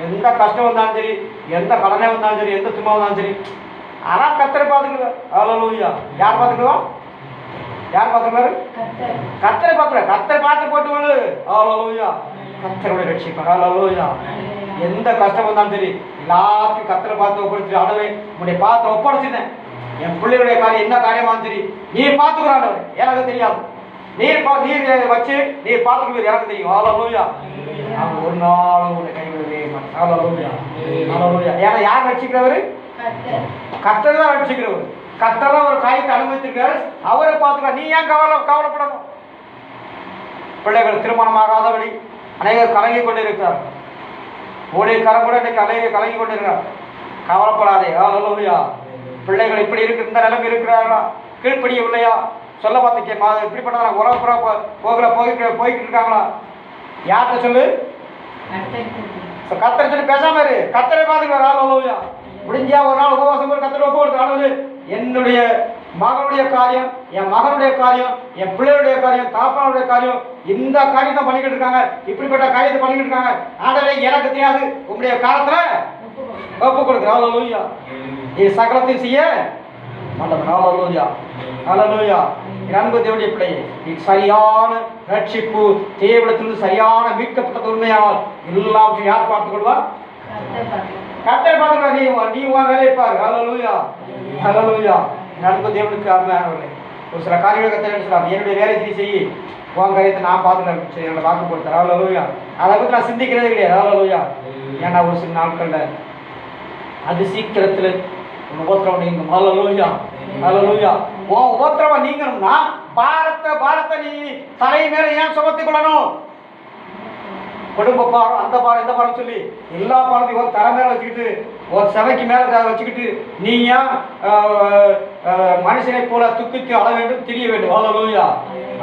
எந்த கஷ்டம் வந்தாலும் சரி, எந்த கடனே வந்தாலும் சரி, எந்த துன்பம் வந்தாலும் சரி, ஆனால் கர்த்தரை பார்த்துக்குவேன். ஹல்லேலூயா. யார் பார்த்துக்குவோம்? யார் பார்த்துக்குவாரு? கர்த்தரை பார்த்துருவேன். கர்த்தரை பார்த்து போட்டு விடு. ஹல்லேலூயா. கர்த்தருடைய ரட்சிப்பார். ஹல்லேலூயா. எந்த கஷ்டம் வந்தாலும் சரி, எல்லாத்தையும் கர்த்தரை பார்த்து ஒப்படைச்சு, ஆண்டவரே உன்னுடைய பார்த்து ஒப்படைச்சிட்டேன், என் பிள்ளைகளுடைய காரியம் என்ன காரியமானு சரி நீர் பார்த்துக்கிறான், எனக்கு தெரியாது, நீர் வச்சு நீர் பார்த்துக்கிறது எனக்கு தெரியும். ஹல்லேலூயா. அவன் ஒரு நாளும் உன்னை கைவிடவே மாட்டான். ஹல்லேலூயா, ஹல்லேலூயா. ஏன்னா யார் ரட்சிக்கிறவர்? கர்த்தர் தான் ரட்சிக்கிறவர். கர்த்தர் தான் ஒரு காரியத்தை அனுமதித்திருக்காரு, அவரை பார்த்துக்கிறார். நீ ஏன் கவலைப்படணும்? பிள்ளைகள் திருமணமாகாதபடி அநேகர் கலங்கி கொண்டிருக்கிறார். ஊழியக்காரன் கூட இன்னைக்கு கலங்கி கொண்டிருக்கிறார். கவலைப்படாதே. ஹல்லேலூயா. பிள்ளைகள் இப்படி இருக்கு, இந்த நிலைமை இருக்கிறார்களா, கீழ்ப்படியவில்லையா, சொல்ல பார்த்துக்கேன், இப்படிப்பட்ட உறவுப்புறா போய்கிட்டு இருக்காங்களா? யார்கிட்ட சொல்லு? கர்த்தரை சொல்லி பேசாம இரு. கர்த்தரை பார்த்துக்கிறார். ஹல்லேலூயா. முடிஞ்சா ஒரு நாள் உபவாசம் போய் கர்த்தரை ஒப்புக்கொடுத்து, என்னுடைய மகனுடைய காரியம், என் மகனுடைய காரியம், என் பிள்ளைகளுடைய காரியம், தாப்பனுடைய காரியம், இந்த காரியத்தை பண்ணிக்கிட்டு இருக்காங்க, இப்படிப்பட்ட காரியத்தை பண்ணிக்கிட்டு இருக்காங்க, ஆண்டவரே எனக்கு தெரியாது, உங்களுடைய காலத்துல ஒப்பு கொடுக்குறேன். ஹல்லேலூயா. நீ சகலத்தையும் செய்ய மாட்டேன். ஹல்லேலூயா, ஹல்லேலூயா. அன்பு தேவனுடைய பிள்ளையே, நீ சரியான ரட்சிப்பு தேவனிடத்திலிருந்து சரியான மீட்கப்பட்ட உண்மையால் எல்லாவற்றையும் யார் பார்த்துக் கொள்வா? கர்த்தர் பார்த்துக்கொள்வார். நீ உன் வேலையை பாரு. ஹல்லேலூயா, ஹல்லேலூயா. அன்பு தேவனுக்கு அருமையானவர்களே, ஒரு சில காரியங்களை கர்த்தர் சொல்றார், என்னுடைய வேலை நீ செய்யி, உன் காரியத்தை நான் பார்த்துக்கிறேன், என்னோட வாக்கு கொடுத்தார். ஹல்லேலூயா. அதை பற்றி நான் சிந்திக்கிறதே கிடையாது. ஹல்லேலூயா. ஏன்னா ஒரு சில நாட்களில் அது சீக்கிரத்தில் உபத்திரவம் நீங்கும். ஹல்லேலூயா, ஹல்லேலூயா. உன் உபத்திரவம் நீங்கணும்னா பாரத்தை நீ தலை மேல ஏன் சுமத்திக் கொள்ளணும்? குடும்ப பாரம், அந்த பாரம், இந்த பாரம் சொல்லி எல்லா பாரத்தையும் ஒரு தலை மேல வச்சுக்கிட்டு, ஒரு சபைக்கு மேல வச்சுக்கிட்டு நீ ஏன் மனுஷனை போல துக்கித்து அழ வேண்டும், திரிய வேண்டும்? ஹல்லேலூயா,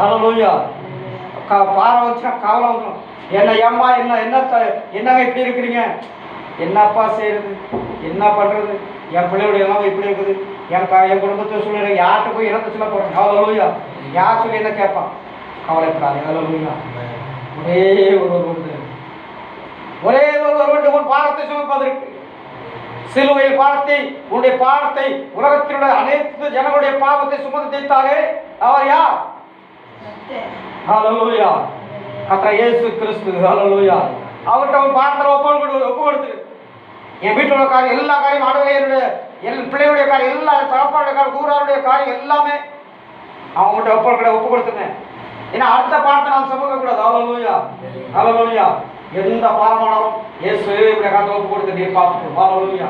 ஹல்லேலூயா. பாரம் வந்துச்சுன்னா கவலை வந்துடும். ஏம்மா என்னங்க இப்படி இருக்கிறீங்க? என்னப்பா செய்யறது, என்ன பண்றது, என் பிள்ளையுடைய எல்லாம் இப்படி இருக்குது, என் குடும்பத்தை சூழ்நிலை யார்கிட்ட போய் இறந்து சொல்ல போறேன்? ஹல்லேலூயா. யார் சொல்லி என்ன கேட்பான்? கவலைப்படாது. ஹல்லேலூயா. ஒரே ஒருவன் உன் பாரத்தை சுமப்பதற்கு, சிலுவையில் பாரத்தை, உன்னுடைய பாரத்தை, உலகத்திலுள்ள அனைத்து ஜனங்களுடைய பாவத்தை சுமந்து தீர்த்தாரே, அவர் யார்? ஹல்லேலூயா. கர்த்தர் இயேசு கிறிஸ்து. ஹல்லேலூயா. அவர்கிட்ட ஒரு பாரத்தை ஒப்பு கொடுத்து, என் வீட்டில் உள்ள காரியம், எல்லா காரியம், ஆண்டவருடைய பிள்ளைகளுடைய காரியம், எல்லா தகப்பனுடைய காரியம், ஊராருடைய காரியம் எல்லாமே அவங்ககிட்ட ஒப்பு கொடுத்துருங்க. ஏன்னா அடுத்த பாரத்தை நாம் சுமக்க கூடாது. ஹல்லேலூயா, ஹல்லேலூயா. எந்த பாரமானாலும் இயேசு காலத்தை ஒப்பு கொடுத்து நீ பார்த்துக்கணும். ஹல்லேலூயா.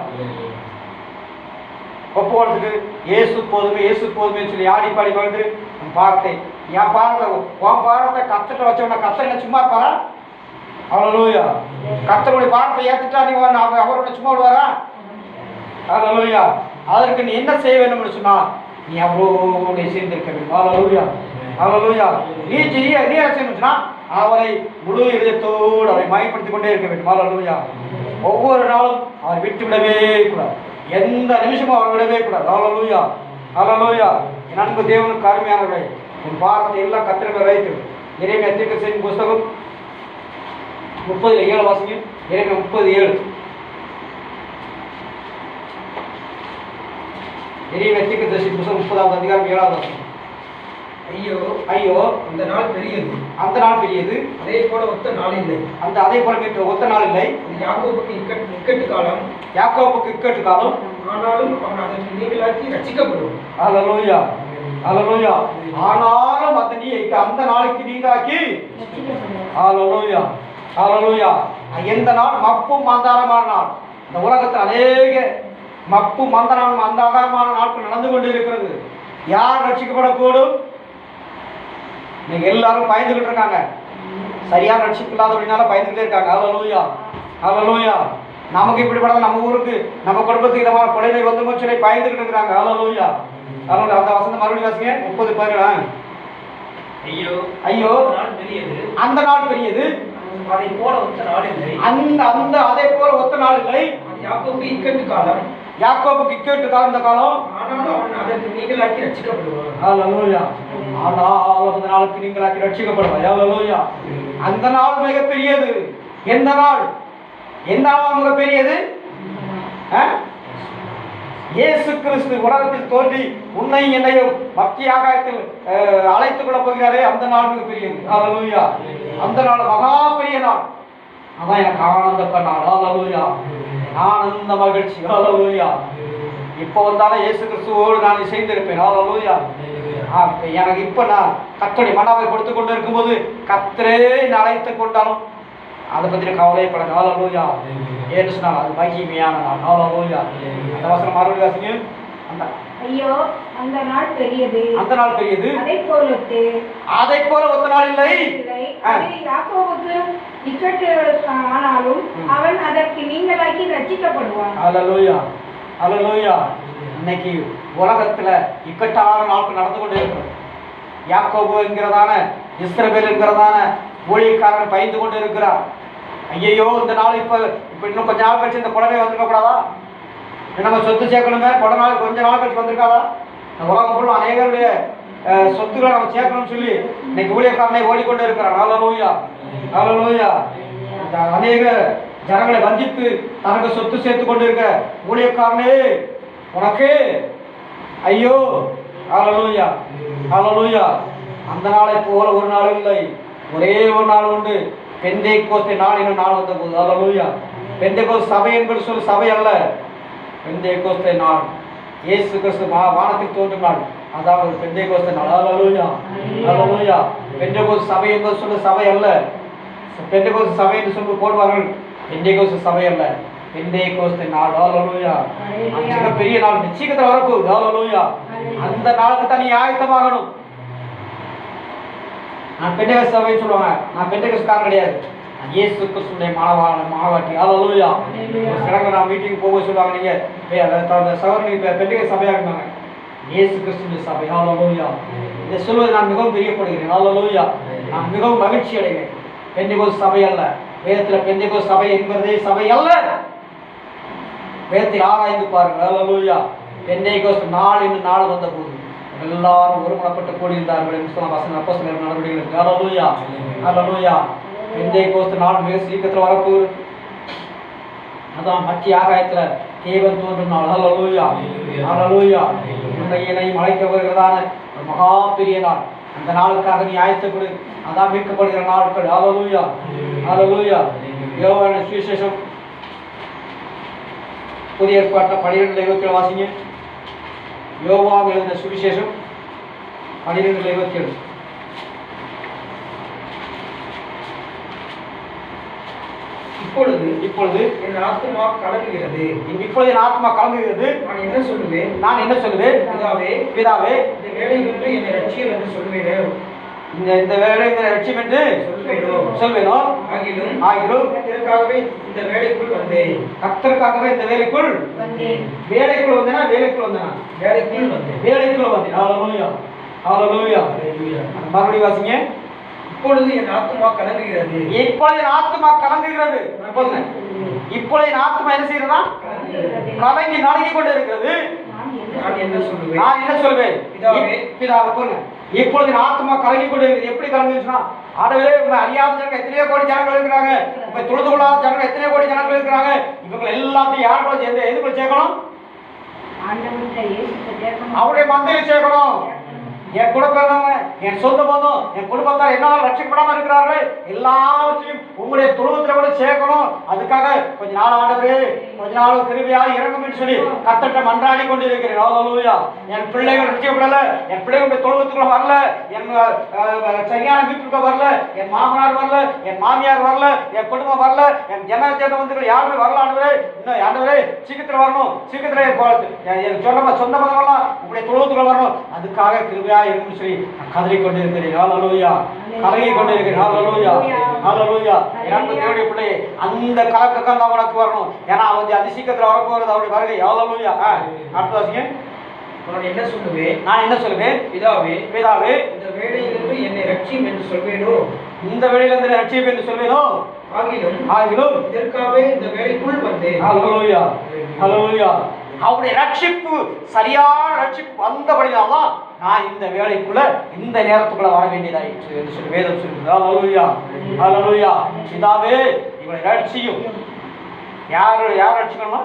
ஒப்பு கொடுத்துட்டு இயேசு போதுமே சொல்லி ஆடி பாடி வந்து பாரத்தை, என் பாரத்தை, உன் பாரத்தை கத்துட்டு வச்சோம்னா கத்த என்ன சும்மா இருப்பாரா? ஹல்லேலூயா. கர்த்தருடைய பாரத்தை ஏத்துட்டா நீ அவரோட சும்மா விடுவாரா? ஹல்லேலூயா. அதற்கு நீ என்ன செய்ய வேண்டும் சொன்னா, நீ அவரோட சேர்ந்திருக்க வேண்டும். ஹல்லேலூயா, ஹல்லேலூயா. நீ என்ன செய்யணும்னா, அவரை முழு இதயத்தோடு அவரை மகிமைப்படுத்திக் கொண்டே இருக்க வேண்டும். ஹல்லேலூயா. ஒவ்வொரு நாளும் அவரை விட்டு விடவே கூடாது, எந்த நிமிஷமும் அவரை விடவே கூடாது. ஹல்லேலூயா, ஹல்லேலூயா. என் அன்பு தேவனுக்கு அருமையானவர்களே, உன் பாரத்தை எல்லாம் கர்த்தர் மேல் வைத்து, எரேமியா தீர்க்கதரிசியின் புஸ்தகம் 30:7 வாசிங்க. எரேமியா 30:7. எரேமியா தீர்க்கதரிசியின் புஸ்தகம் 30வது அதிகாரம் 7வது வசனம். ஐயோ ஐயோ, அந்த நாள் பெரியது, அந்த நாள் பெரியது, அதே போல ஒத்த நாள் இல்லை, அதே போல ஒத்த நாள் இல்லை. யாக்கோபுக்கு இக்கட்டு காலம், யாக்கோபுக்கு இக்கட்டு காலம், ஆனாலும் அவன் அதற்கு நீங்களாக்கி ரட்சிக்கப்படுவான். ஹல்லேலூயா, ஹல்லேலூயா. ஆனாலும் அந்த நாளைக்கு நீங்களாக்கி, ஹல்லேலூயா, ஹல்லேலூயா. எந்த நாள்? மப்பும் மந்தாரமான நாள். இந்த உலகத்தில் அநேக மப்பு மந்தாரமான நாட்கள் நடந்து கொண்டு இருக்கிறது. யார் ரட்சிக்கப்படக்கூடும்? இன்னைக்கு எல்லாரும் பயந்துகிட்டு இருக்காங்க. சரியான ரட்சிப்பு இல்லாத அப்படின்னால பயந்துகிட்டே இருக்காங்க. ஹல்லேலூயா, ஹல்லேலூயா. நமக்கு இப்படிப்பட்ட நம்ம ஊருக்கு நம்ம குடும்பத்துக்கு இந்த மாதிரி கொலை வந்து சொல்லி பயந்துகிட்டு இருக்கிறாங்க. ஹல்லேலூயா, ஹல்லேலூயா. அந்த வசனம் மறுபடியும் வாசிங்க. 30 ஐயோ ஐயோ நாள் பெரியது, அந்த நாள் பெரியது, அதை போல ஒத்த நாள் இல்லை. அந்த அதே போல ஒத்த நாள் இல்லை. யாக்கோபு இக்கட்டு காலம், யாக்கோபுக்கு இக்கட்டு காலம் காலம். ஆனாலும் அவன் அதற்கு நீங்களாக்கி ரட்சிக்கப்படுவான். ஹல்லேலூயா. ஆனால் அந்த நாளுக்கு நீங்களாக்கி ரட்சிக்கப்படுவாய். ஹல்லேலூயா. அந்த நாள் மிக பெரியது. எந்த நாள்? எந்த நாள் மிக பெரியது? இயேசு கிறிஸ்து உலகத்தில் தோன்றி உன்னை என்னையும் மத்திய ஆகாயத்தில் அழைத்துக் கொள்ள போகிறாரே, அந்த நாள் மிக பெரியது. ஹல்லேலூயா. அந்த நாள் மகா பெரிய நாள். அதான் எனக்கு ஆனந்த நாள். ஹல்லேலூயா. ஆனந்த மகிழ்ச்சி. ஹல்லேலூயா. இப்போ வந்தாலும் இயேசு கிறிஸ்துவோடு நான் இசைந்திருப்பேன். ஹல்லேலூயா. எனக்கு இப்போ நான் கர்த்தருடைய மன்னாவை கொடுத்து கொண்டு இருக்கும்போது கர்த்தரே அழைத்து கொண்டாலும் அதை பற்றி கவலைப்படாது. ஹல்லேலூயா. ஏன்னு சொன்னால் அது மகிமையான நாள். ஹல்லேலூயா. அந்த வசனம் மறுபடியும் வாசிங்க. ஐயோ அந்த நாள் பெரியது, அந்த நாள் பெரியது, அதை போல ஒத்த நாள் இல்லை. யாக்கோபுக்கு இக்கட்டு ஆனாலும் அவன் அதற்கு நீங்களாக்கி ரட்சிக்கப்படுவான். ஹல்லேலூயா, ஹல்லேலூயா. இன்னைக்கு உலகத்துல இக்கட்டான நாட்கள் நடந்து கொண்டே இருக்கிறது. யாக்கோபு என்கிறதான இஸ்ரவேல் என்கிறதான ஊழியக்காரன் பயந்து கொண்டு இருக்கிறார். ஐயோ இந்த நாள் இப்போ இன்னும் கொஞ்ச நாள் கழிச்சு இந்த குழந்தை வந்திருக்க கூடாதா? நம்ம சொத்து சேர்க்கணுமே, கொஞ்ச நாள் கழிச்சு வந்திருக்காதா? உலகம் ஃபுல்லும் அநேகருடைய சொத்துக்களை நம்ம சேர்க்கணும்னு சொல்லி இன்னைக்கு ஊழியக்காரனை ஓடிக்கொண்டு இருக்கிறார். ஹல்லேலூயா, ஹல்லேலூயா. இந்த அநேக ஜனங்களை வஞ்சித்து தனக்கு சொத்து சேர்த்து கொண்டு இருக்க ஊழியக்காரனே உனக்கு ஐயோ. ஹல்லேலூயா, ஹல்லேலூயா. அந்த நாளை போல ஒரு நாள் இல்லை, ஒரே ஒரு நாள் உண்டு. பெந்தேகோஸ்தே நாள் இன்னும் நாள் வந்த போது. ஹல்லேலூயா. பெந்தேகோஸ்தே சபை என்பது சொல்லி சபை அல்ல. பெந்தேகோஸ்தே நாள் இயேசு கிறிஸ்து வானத்தில் தோன்றும் நாள், அதாவது பெந்தேகோஸ்தே நாள். ஹல்லேலூயா, ஹல்லேலூயா. பெந்தேகோஸ்தே சபை என்பது சொல்லி சபை அல்ல. பெந்தேகோஸ்தே சபை என்று சொல்லி போடுவார்கள். பெந்தேகோஸ்தே சபை அல்ல, பெந்தேகோஸ்தே நாள். ஹல்லேலூயா. அந்த பெரிய நாள் நிச்சயத்தில் வரப்போகுது. ஹல்லேலூயா. அந்த நாளுக்கு தான் நீ ஆயத்தமாகணும். நான் பெந்தேகோஸ்தே சபை சொல்லுவாங்க, நான் பெந்தேகோஸ்தேக்காரன் கிடையாது, இயேசு கிறிஸ்துடைய மாவாட்டி. ஹல்லேலூயா. சிலங்க நான் மீட்டிங் போக சொல்லுவாங்க, நீங்க சகோதரன் நீங்க பெந்தேகோஸ்தே சபையாக இருந்தாங்க, இயேசு கிறிஸ்துடைய சபை. ஹல்லேலூயா. இதை சொல்வது நான் மிகவும் பிரியப்படுகிறேன். ஹல்லேலூயா. நான் மிகவும் மகிழ்ச்சி அடைகிறேன். பெந்தேகோஸ்தே சபை அல்ல, வேதத்தில் பெந்தேகோஸ்தே சபை என்பதே சபை அல்ல. வேதத்தை ஆராய்ந்து பாருங்கள். ஹல்லேலூயா. பெந்தேகோஸ்தே நாள் என்று நாள் வந்த போது எல்லாரும் ஒருமனப்பட்டு கூடியிருந்தார்கள் என்று சொன்ன வசனம் அப்போஸ்தலர் நடவடிக்கைகள். ஹல்லேலூயா, ஹல்லேலூயா. பெந்தேகோஸ்தே நாள் மிக சீக்கிரத்தில் வரப்போகுது. அதான் மத்திய ஆகாயத்தில் தேவன் தோன்றும் நாள். ஹல்லேலூயா, ஹல்லேலூயா. உன்னையும் அழைக்க வருகிறதான ஒரு மகா பெரிய நாள். அந்த நாளுக்காக நீ ஆயத்தப்படு. அதான் மீட்கப்படுகிற நாட்கள். ஹல்லேலூயா, ஹல்லேலூயா. யோவான் சுவிசேஷம் புதிய ஏற்பாட்டில் 12:27 வாசிங்க. யோவான் எழுதின சுவிசேஷம் 12:27. இப்பொழுது என் ஆத்மா கலங்குகிறது. இப்பொழுது என் ஆத்மா கலங்குகிறது. நான் என்ன சொல்லுவேன்? பிதாவே இந்த வேலை நின்று என்னை ரட்சியம் என்று சொல்வேனே. இந்த வேலை ரட்சியம் என்று சொல்வேனோ. ஆகிலும் கர்த்தருக்காகவே இந்த வேலைக்குள் வந்தேன். கர்த்தருக்காகவே இந்த வேலைக்குள் வந்தேனா? வேலைக்குள் வந்தேன். ஹல்லேலூயா, ஹல்லேலூயா. மறுபடியும் வாசிங்க. இப்பொழுது என் ஆத்மா கலங்குகிறது. இப்பொழுது என் ஆத்மா கலங்குகிறது. இப்பொழுது என் ஆத்மா என்ன செய்யறதா? கலங்கி நடுங்கி கொண்டு இருக்கிறது. நான் என்ன சொல்வேன்? பிதாவே போங்க. இப்பொழுது என் ஆத்மா கலங்கி கொண்டு இருக்குது. எப்படி கலங்குச்சுன்னா, ஆடவே உங்க அறியாத ஜனங்கள் எத்தனையோ கோடி ஜனங்கள் இருக்கிறாங்க, உங்க தொழுது கொள்ளாத ஜனங்கள் எத்தனையோ கோடி ஜனங்கள் இருக்கிறாங்க. இவங்க எல்லாத்தையும் யாருக்குள்ள சேர்ந்து எதுக்குள்ள சேர்க்கணும்? அவருடைய மந்தையில் சேர்க்கணும். என் கூட பிறந்தவங்க, என் சொந்த பந்தம், என் குடும்பத்தார் என்னால் ரட்சிக்கப்படாமல் இருக்கிறார்கள், எல்லாவற்றையும் உங்களுடைய தொழுவத்தில் கூட சேர்க்கணும். அதுக்காக கொஞ்ச நாள் ஆண்டவரே, கொஞ்ச நாள் கிருபையாக இறங்கும்னு சொல்லி கர்த்தர்ட்ட மன்றாடி கொண்டு இருக்கிறேன். ஹல்லேலூயா. என் பிள்ளைகள் ரட்சிக்கப்படல, என் பிள்ளைகளுடைய தொழுவத்துக்குள்ள வரல, என் சரியான வீட்டுக்குள்ள வரல, என் மாமனார் வரல, என் மாமியார் வரல, என் குடும்பம் வரல, என் ஜனஜன வந்து யாருமே வரல. ஆண்டவரே, இன்னும் ஆண்டவரே சீக்கிரத்தில் வரணும், சீக்கிரத்தில் சொந்த பந்தங்கள்லாம் உங்களுடைய தொழுவத்துக்குள்ள வரணும். அதுக்காக கிருபையாக இருக்கும்னு சொல்லி நான் கதறிக் கொண்டிருக்கிறேன். ஹல்லேலூயா. கலங்கி கொண்டிருக்கிறேன். ஹல்லேலூயா. ஹல்லேலூயா. எனக்கு தேவனுடைய பிள்ளையே, அந்த கலக்கம் தான் உனக்கு வரணும். ஏன்னா அவன் அதிசீக்கிரத்தில் வரப்போகிறது அவருடைய வருகை. ஹல்லேலூயா. அடுத்த வாசிங்க. நான் என்ன சொல்லுவேன்? நான் என்ன சொல்லுவேன்? பிதாவே, பிதாவே, இந்த வேளையிலிருந்து என்னை ரட்சியும் என்று சொல்வேனோ? இந்த வேளையிலிருந்து ரட்சிப்பு என்று சொல்வேனோ? ஆகிலும் இதற்காகவே இந்த வேளைக்குள் வந்தேன். ஹல்லேலூயா. ஹல்லேலூயா. அவருடைய ரட்சிப்பு, சரியான ரட்சிப்பு வந்தபடினால்தான் நான் இந்த வேலைக்குள்ள இந்த நேரத்துக்குள்ள வர வேண்டியதாயிற்று என்று சொல்லி வேதம் சொல்லுது. ஹல்லேலூயா. ஹல்லேலூயா. பிதாவே, இவனை ரட்சியும். யார் ரட்சிக்கணுமா?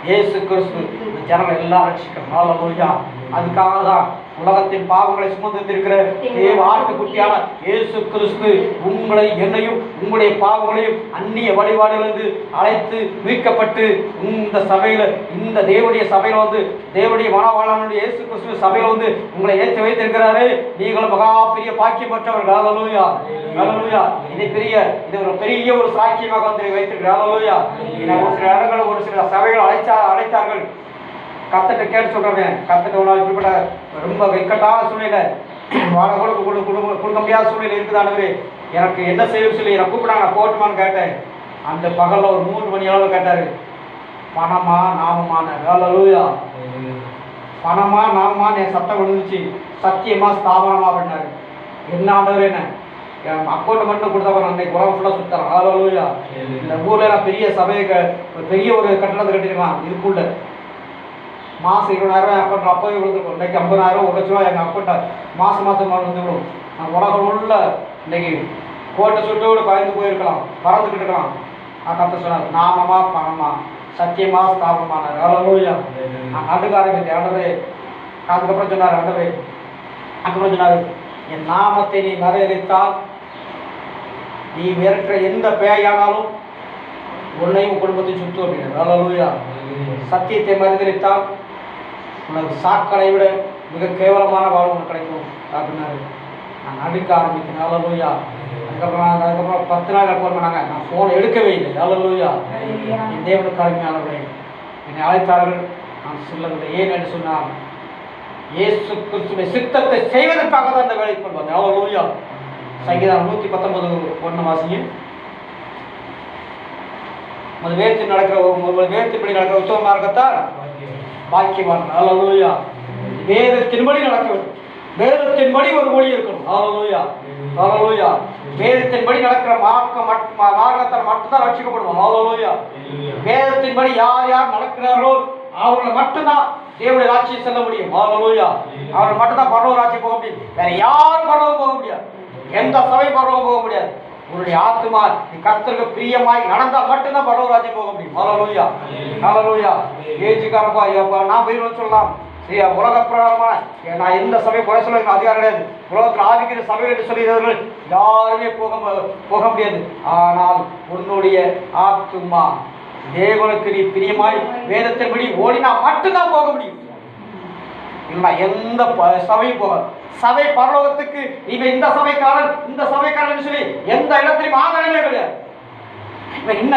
இயேசு கிறிஸ்து. இந்த ஜனங்கள் எல்லாம் ரட்சிக்கணும். ஹல்லேலூயா. அதுக்காக தான் உலகத்தின் பாவங்களை சுமந்திருக்கிற தேவ ஆட்டுக்குட்டியான இயேசு கிறிஸ்து உங்களை, என்னையும், உங்களுடைய பாவங்களையும் அந்நிய வழிபாடுகளிலிருந்து அழைத்து மீட்கப்பட்டு இந்த சபையில, இந்த தேவனுடைய சபையில வந்து, தேவனுடைய மனவாளனுடைய இயேசு கிறிஸ்து சபையில வந்து உங்களை ஏற்றி வைத்திருக்கிறாரு. நீங்களும் மகா பெரிய பாக்கியம் பெற்றவர்கள். ஹல்லேலூயா. ஹல்லேலூயா. இது ஒரு பெரிய ஒரு சாட்சியமாக வந்து வைத்திருக்கிறார். ஹல்லேலூயா. ஒரு சில இடங்களில் ஒரு சில சபைகள் அழைத்தார்கள். கத்துட்டு கேட்டு சொல்றேன், கத்துட்டு உணவு இப்படிப்பட்ட ரொம்ப இக்கட்டான சூழ்நிலை, வாழ கொடுக்க முடியாத சூழ்நிலை இருக்குதானவே, எனக்கு என்ன செய்யும் சொல்லி என்னை கூப்பிடாங்க. நான் போட்டுமான்னு கேட்டேன். அந்த பகலில் ஒரு 3 மணி அளவு கேட்டார், பணமா நாமமான? ஹல்லேலூயா. பணமா நாமமான்னு என் சத்தம் விழுந்துச்சு. சத்தியமா ஸ்தாபனமா அப்படின்னாரு. என்ன ஆண்டவர், என்ன என் அக்கௌண்ட் மட்டும் கொடுத்தவன் அன்னைக்கு உரம் ஃபுல்லாக சுத்தறேன். ஹல்லேலூயா. இந்த ஊரில் நான் பெரிய சபையை, பெரிய ஒரு கட்டணத்தை கட்டிருக்கான். இதுக்குள்ள மாதம் 20,000 என் அக்கௌண்ட் அப்போவே விழுந்துருக்கும். இன்றைக்கி 50,000, 1,00,000 எங்கள் அக்கௌண்ட்டை மாதம் வந்து விடும். நான் உலகம் உள்ள இன்றைக்கி கோட்டை சுட்டோடு பயந்து போயிருக்கலாம், பறந்துக்கிட்டு இருக்கலாம். நான் கற்று சொன்னார், நாமமா பணமா, சத்தியமா ஸ்தாபனமானார். ஹல்லேலூயா. நான் நடுக்க ஆரம்பித்தேன். ஆண்டவரே, அதுக்கப்புறம் சொன்னார், ஆண்டவரே, அதுக்கப்புறம் சொன்னார், என் நாமத்தை நீ நிறைவேறித்தால், நீ விரட்டுற எந்த பேயானாலும் உன்னையும் குடும்பத்தையும் சுற்றும் அப்படின்னார். ஹல்லேலூயா. சத்தியத்தை மறுதலித்தால் உனக்கு சாக்களை விட மிக கேவலமான வாழ்வு உனக்கு கிடைக்கும் அப்படின்னாரு. நான் நடுக்க ஆரம்பித்தேன். ஹல்லேலூயா. அதுக்கப்புறம் 10 நாள் ஃபோன் பண்ணாங்க. நான் ஃபோன் எடுக்கவே இல்லை. ஹல்லேலூயா. என் தேவனுக்கு அருமையானவர்களே, என்னை அழைத்தார்கள். நான் சொல்லவில்லை. ஏன் என்று சொன்னால், இயேசு கிறிஸ்துவின் சித்தத்தை செய்வதற்காக தான் இந்த வேலைக்கு கொண்டு வந்தேன். ஹல்லேலூயா. சங்கீதம் 119:1 வாசிங்க. வேதத்தின்படி நடக்கிற உத்தம மார்க்கத்தால் பாக்கியவான். ஹல்லேலூயா. வேதத்தின்படி நடக்க வேண்டும். வேதத்தின்படி ஒரு மொழி இருக்கணும். ஹல்லேலூயா. ஹல்லேலூயா. வேதத்தின்படி நடக்கிற மார்க்கத்தால் மட்டும்தான் ரட்சிக்கப்படுவோம். ஹல்லேலூயா. வேதத்தின்படி யார் நடக்கிறார்களோ அவர்களை மட்டும்தான் தேவனுடைய ராட்சியம் செல்ல முடியும். ஹல்லேலூயா. அவர்கள் மட்டும்தான் பரலோக ராட்சியம் போக முடியும். வேற யாரும் பரலோகம் போக முடியாது. எந்த சபை பரலோகம் போக முடியாது. உன்னுடைய ஆத்துமா கர்த்தருக்கு பிரியமாய் நடந்தால் மட்டும்தான் பரலோக ராஜ்யம் போக முடியும். ஹல்லேலூயா. ஹல்லேலூயா. ஏஜுக்காரப்பா நான் போய் சொல்லலாம், உலக பிரகாரமான நான் எந்த சபை குறை சொல்ல அதிகாரம் கிடையாது. உலகத்தில் ஆதிக்கிற சபைகள் என்று சொல்லுகிறவர்கள் யாருமே போக முடியாது. ஆனால் உன்னுடைய ஆத்துமா தேவனுக்கு நீ பிரியமாய் வேதத்தின்படி ஓடினா மட்டும்தான் போக முடியும். இல்லைன்னா எந்த சபையும் போகாது. சபை பரலோகத்துக்கு இவன் இந்த சபைக்காரன் சொல்லி எந்த இடத்திலும் ஆதரவே கிடையாது. இவன் இன்ன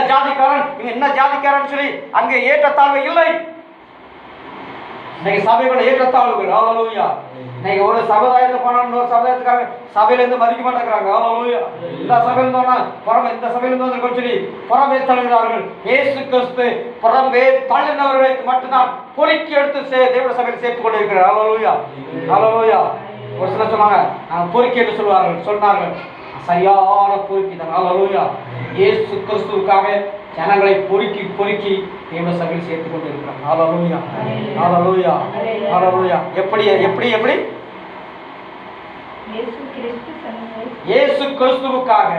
ஜாதிக்காரன் சொல்லி அங்கே ஏற்றத்தாழ்வு இல்லை. இன்னைக்கு சபையோட ஏற்றத்தாழ்வுகள். ஹல்லேலூயா. இன்னைக்கு ஒரு சமுதாயத்தை போனா இன்னொரு சமுதாயத்துக்காக சபையிலேருந்து மதிக்க மாட்டேங்கிறாங்க. ஹல்லேலூயா. இந்த சபையிலிருந்தோன்னா புறமே, இந்த சபையிலிருந்து சொல்லி புறமே தள்ளுகிறார்கள். இயேசு கிறிஸ்து புறமே தள்ளினவர்களை மட்டும்தான் பொறுக்கி எடுத்து தேவ சபையில் சேர்த்துக் கொண்டு இருக்கிறார். ஹல்லேலூயா. ஹல்லேலூயா. ஒரு சிலர் சொன்னாங்க, நான் பொறுக்கி என்று சொன்னார்கள். சரியான பொறுக்கி தான். ஹல்லேலூயா. இயேசு கிறிஸ்துவுக்காக ஜனங்களை பொறுக்கி தேவ சபையில் சேர்த்துக் கொண்டு இருக்கிறார். ஹல்லேலூயா. ஹல்லேலூயா. ஹல்லேலூயா. எப்படி இயேசு கிறிஸ்துவுக்காக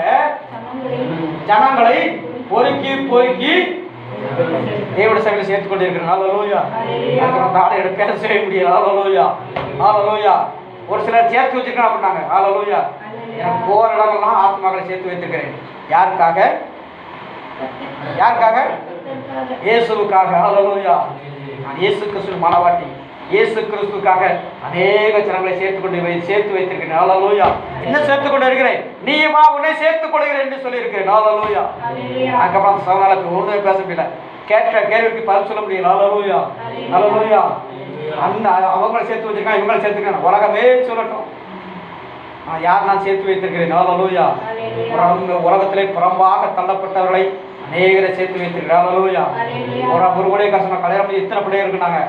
ஜனங்களை பொறுக்கி தேவனுடைய சபையில் சேர்த்துக் கொண்டு இருக்கிறார். ஹல்லேலூயா. தாடையோட பேசவே முடியாது. ஹல்லேலூயா. ஹல்லேலூயா. ஒரு சிலர் சேர்த்து வச்சிருக்கேன் அப்படின்னாங்க. ஹல்லேலூயா. போற இடங்கள்லாம் ஆத்மாக்களை சேர்த்து வைத்திருக்கிறேன். யாருக்காக? இயேசுவுக்காக. ஹல்லேலூயா. நான் இயேசு கிறிஸ்து மனவாட்டி. இயேசு கிறிஸ்துக்காக அநேக ஜனங்களை சேர்த்து வைத்திருக்கிறேன். ஹல்லேலூயா. என்ன சேர்த்துக் கொண்டு இருக்கிறேன்? நீயுமா உன்னை சேர்த்துக் கொள்கிறேன் என்று சொல்லியிருக்கிறேன். ஹல்லேலூயா. அதுக்கப்புறம் சவனாலுக்கு ஒன்றுமே பேச முடியல. கேட்ட கேள்விக்கு பதில் சொல்ல முடியல. ஹல்லேலூயா. ஹல்லேலூயா. அந்த அவங்களை சேர்த்து வச்சிருக்கான், இவங்களை சேர்த்துக்கிறேன், உலகமே சொல்லட்டும். யார் நான் சேர்த்து வைத்திருக்கிறேன். ஹல்லேலூயா. உலகத்திலே புறம்பாக தள்ளப்பட்டவர்களை அநேகரை சேர்த்து வைத்திருக்கிறேன். ஹல்லேலூயா. ஒரு கூட கஷ்டம் கல்யாணம் பண்ணி எத்தனை பிள்ளைகள் இருக்குனாங்க?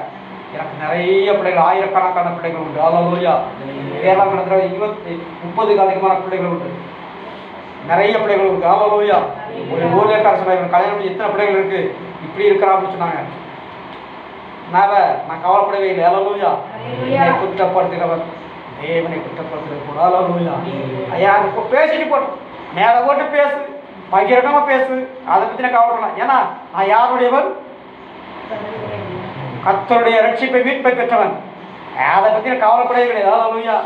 எனக்கு நிறைய பிள்ளைகள், ஆயிரக்கணக்கான பிள்ளைகள் உண்டு. ஹல்லேலூயா. கேரளா கிடத்துல 30க்கு அதிகமான பிள்ளைகள் உண்டு, நிறைய பிள்ளைகள் இருக்கு. ஹல்லேலூயா. ஒரு ஊழியக்காரர் சொன்னாங்க, இவன் கல்யாணம் பண்ணி எத்தனை பிள்ளைகள் இருக்கு, இப்படி இருக்கிறான்னு சொன்னாங்க. நான் கவலைப்படவே இல்லை. ஹல்லேலூயா. என்னை குற்றப்படுத்துகிறவர் தேவனை குற்றப்படுத்துகிற கூட. ஹல்லேலூயா. ஐயா பேசிட்டு போட்டோம், மேலே போட்டு பேசு, பகிரங்கமா பேசு, அதை பற்றி நான் கவலைப்படலாம். ஏன்னா நான் யாருடையவன்? கர்த்தருடைய ரட்சிப்பை மீட்பை பெற்றவன். அதை பற்றி நான் கவலைப்படவே கிடையாது. ஹல்லேலூயா.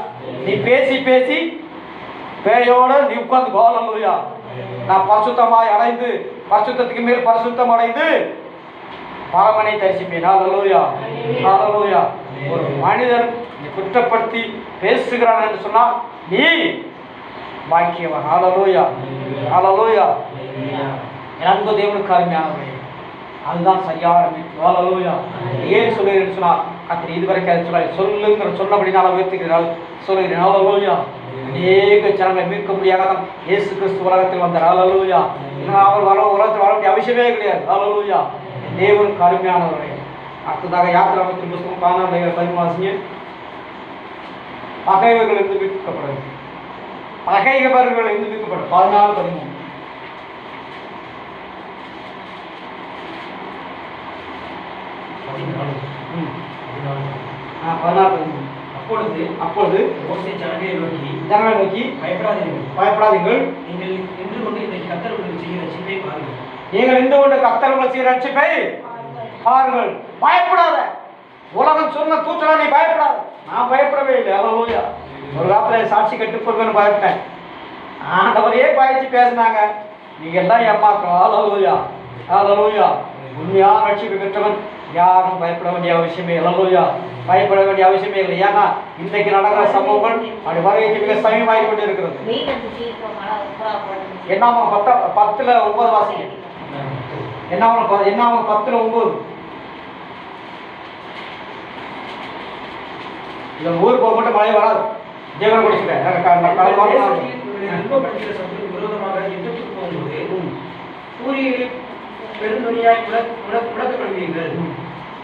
நீ பேசி பேசி பேயோட நீ உட்கார்ந்து. ஹல்லேலூயா. நான் பரிசுத்தமாய் அடைந்து, பரிசுத்தத்துக்கு மேல் பரிசுத்தம் அடைந்து பரமனை தரிசிப்பேன். ஹல்லேலூயா. ஹல்லேலூயா. ஒரு மனிதன் நீ குற்றப்படுத்தி பேசுகிறான் என்று சொன்னால் நீ பாக்கியவன். ஹல்லேலூயா. ஹல்லேலூயா. அன்பு தேவனுக்கு அருமையானவரே, அதுதான் சரியான மீட்பு. ஹல்லேலூயா. ஏன் சொல்லுகிறேன்னு சொன்னால், கர்த்தர் இதுவரைக்கும் அதை சொல்ல சொல்லுங்கிற சொன்னபடினால உயர்த்துகிறாள் சொல்லுகிறேன். ஹல்லேலூயா. அநேக ஜனங்களை மீட்க முடியாத இயேசு கிறிஸ்து உலகத்தில் வந்தார். ஹல்லேலூயா. இன்னும் அவர் உலகத்தில் வர வேண்டிய அவசியமே கிடையாது. ஹல்லேலூயா. தேவனுக்கு அருமையானவரே. அடுத்ததாக யாத்திராமத்தின் புத்தகம் 14:13 பகைவர்கள் இருந்து மீட்கப்படுது. பகைவர்கள் இருந்து மீட்கப்படும். 14:13 அப்பொழுது மோசே ஜனங்களை நோக்கி பயப்படாதீர்கள், நீங்கள் நின்று கொண்டு இந்த கர்த்தர் உங்களுக்கு செய்கிற ரட்சிப்பை பாருங்கள். நீங்கள் நின்று கொண்டு கர்த்தர் உங்களுக்கு செய்கிற ரட்சிப்பை பாருங்கள். பயப்படாத. உலகம் சொன்ன தூற்றலா நீ பயப்படாத. நான் பயப்படவே இல்லை. ஹல்லேலூயா. ஒரு காலத்துல சாட்சி கட்டுப்பொருள்னு பயப்பட்டேன். ஆண்டவரையே பயச்சு பேசினாங்க. நீங்க எல்லாம் ஏமாற்றம். ஹல்லேலூயா. ஹல்லேலூயா. உண்மையான ரட்சிப்பை பெற்றவன் யாரும் பயப்பட வேண்டிய அவசியமே இல்லை. ஹல்லேலூயா. பயப்பட வேண்டிய அவசியமே இல்லை. ஏன்னா இன்றைக்கு நடக்கிற சம்பவங்கள் அப்படி வருகைக்கு மிக சமீபமாகி கொண்டு இருக்கிறது. என்னாம 10:9 வாசிங்க. என்னாம 10:9. இந்த ஊர் போக மட்டும் மழை வராது. தேவன் குடிச்சுட்டேன். விரோதமாக யுத்தத்துக்கு போகும்போது சூரியனை பெருந்தொனியாய் முழக்கப்படுவீர்கள்.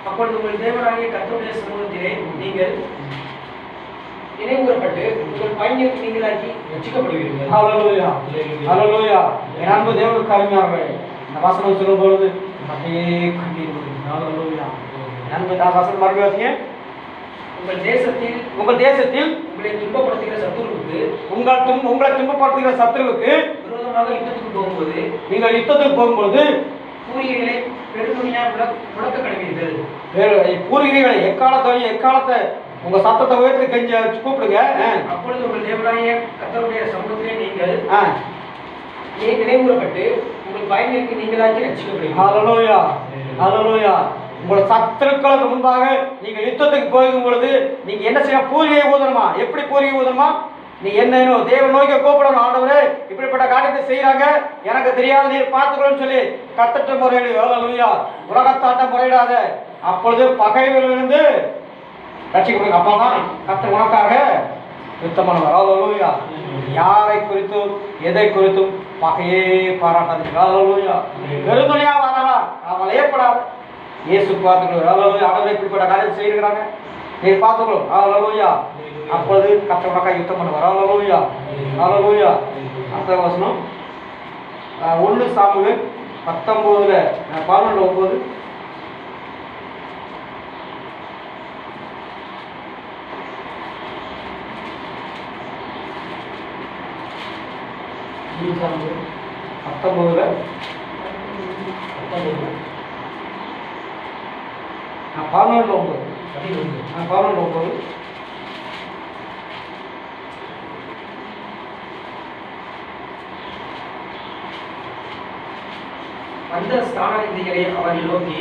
அப்பொழுது உங்கள் தேவனாகிய கர்த்தருடைய சமூகத்திலே நீங்கள் நினைவுகூரப்பட்டு உங்கள் பயணத்தை நீங்களாக்கி ரட்சிக்கப்படுவீர்கள். ஹல்லேலூயா. ஹல்லேலூயா. என் அன்பு தேவனுக்கு அருமையானவரே, இந்த வசனம் சொல்லும் பொழுது அப்படியே கண்ணீர் வருது. ஹல்லேலூயா. அன்பு வசனம் மறுபடியும் உங்கள் தேசத்தில் உங்களை துன்பப்படுத்துகிற சத்துருவுக்கு உங்களை துன்பப்படுத்துகிற சத்துருவுக்கு விரோதமாக யுத்தத்துக்கு போகும்போது நீங்கள் யுத்தத்துக்கு போகும்போது பூரிகைகளை பெருந்தொனியாய் முழக்க கடவீர்கள். பூரிகைகளை எக்காலத்தை உங்க சத்தத்தை உயர்த்தி கெஞ்சி கூப்பிடுங்க. அப்பொழுது உங்கள் தேவனாகிய கர்த்தருடைய சமூகத்திலே நீங்கள் நினைவுகூரப்பட்டு உங்கள் பயணத்தை நீங்களாக்கி ரட்சிக்கப்படுவீர்கள். ஹல்லேலூயா. ஹல்லேலூயா. உங்கள் சத்துருக்களுக்கு முன்பாக நீங்கள் யுத்தத்துக்கு போகும் பொழுது நீங்க என்ன செய்யணும்? பூரிகை ஊதணுமா? எப்படி பூரிகை ஊதணுமா? நீ என்ன தேவன் நோக்கி கூப்பிடணும். ஆண்டவரே இப்படிப்பட்ட காரியத்தை செய்யறாங்க, எனக்கு தெரியாத நீர் பார்த்துக்கணும்னு சொல்லி கர்த்தர்ட்ட முறையிடு. ஹல்லேலூயா. உலகத்தாட்ட முறையிடாத. அப்பொழுது பகைவரிலிருந்து ரட்சிக்கப்படுங்க. அப்பதான் கர்த்தர் உனக்காக யுத்தம் பண்ணுவார். ஹல்லேலூயா. யாரை குறித்தும் எதை குறித்தும் பகையே பாராட்டாதீங்க. ஹல்லேலூயா. பெருந்தொனியா வரலாம், கவலையப்படாத. இயேசு பார்த்துக்கணும். ஹல்லேலூயா. ஆண்டவரே இப்படிப்பட்ட காரியத்தை செய்கிறாங்க, நீ பார்த்துக்கணும். ஹல்லேலூயா. அப்பொழுது கர்த்தர் உனக்காக யுத்தம் பண்ணுவார். ஹல்லேலூயா. ஹல்லேலூயா. அடுத்த வசனம் 1 சாமுவேல் 19:9. அந்த ஸ்தானாதிபதிகளை அவர்கள் நோக்கி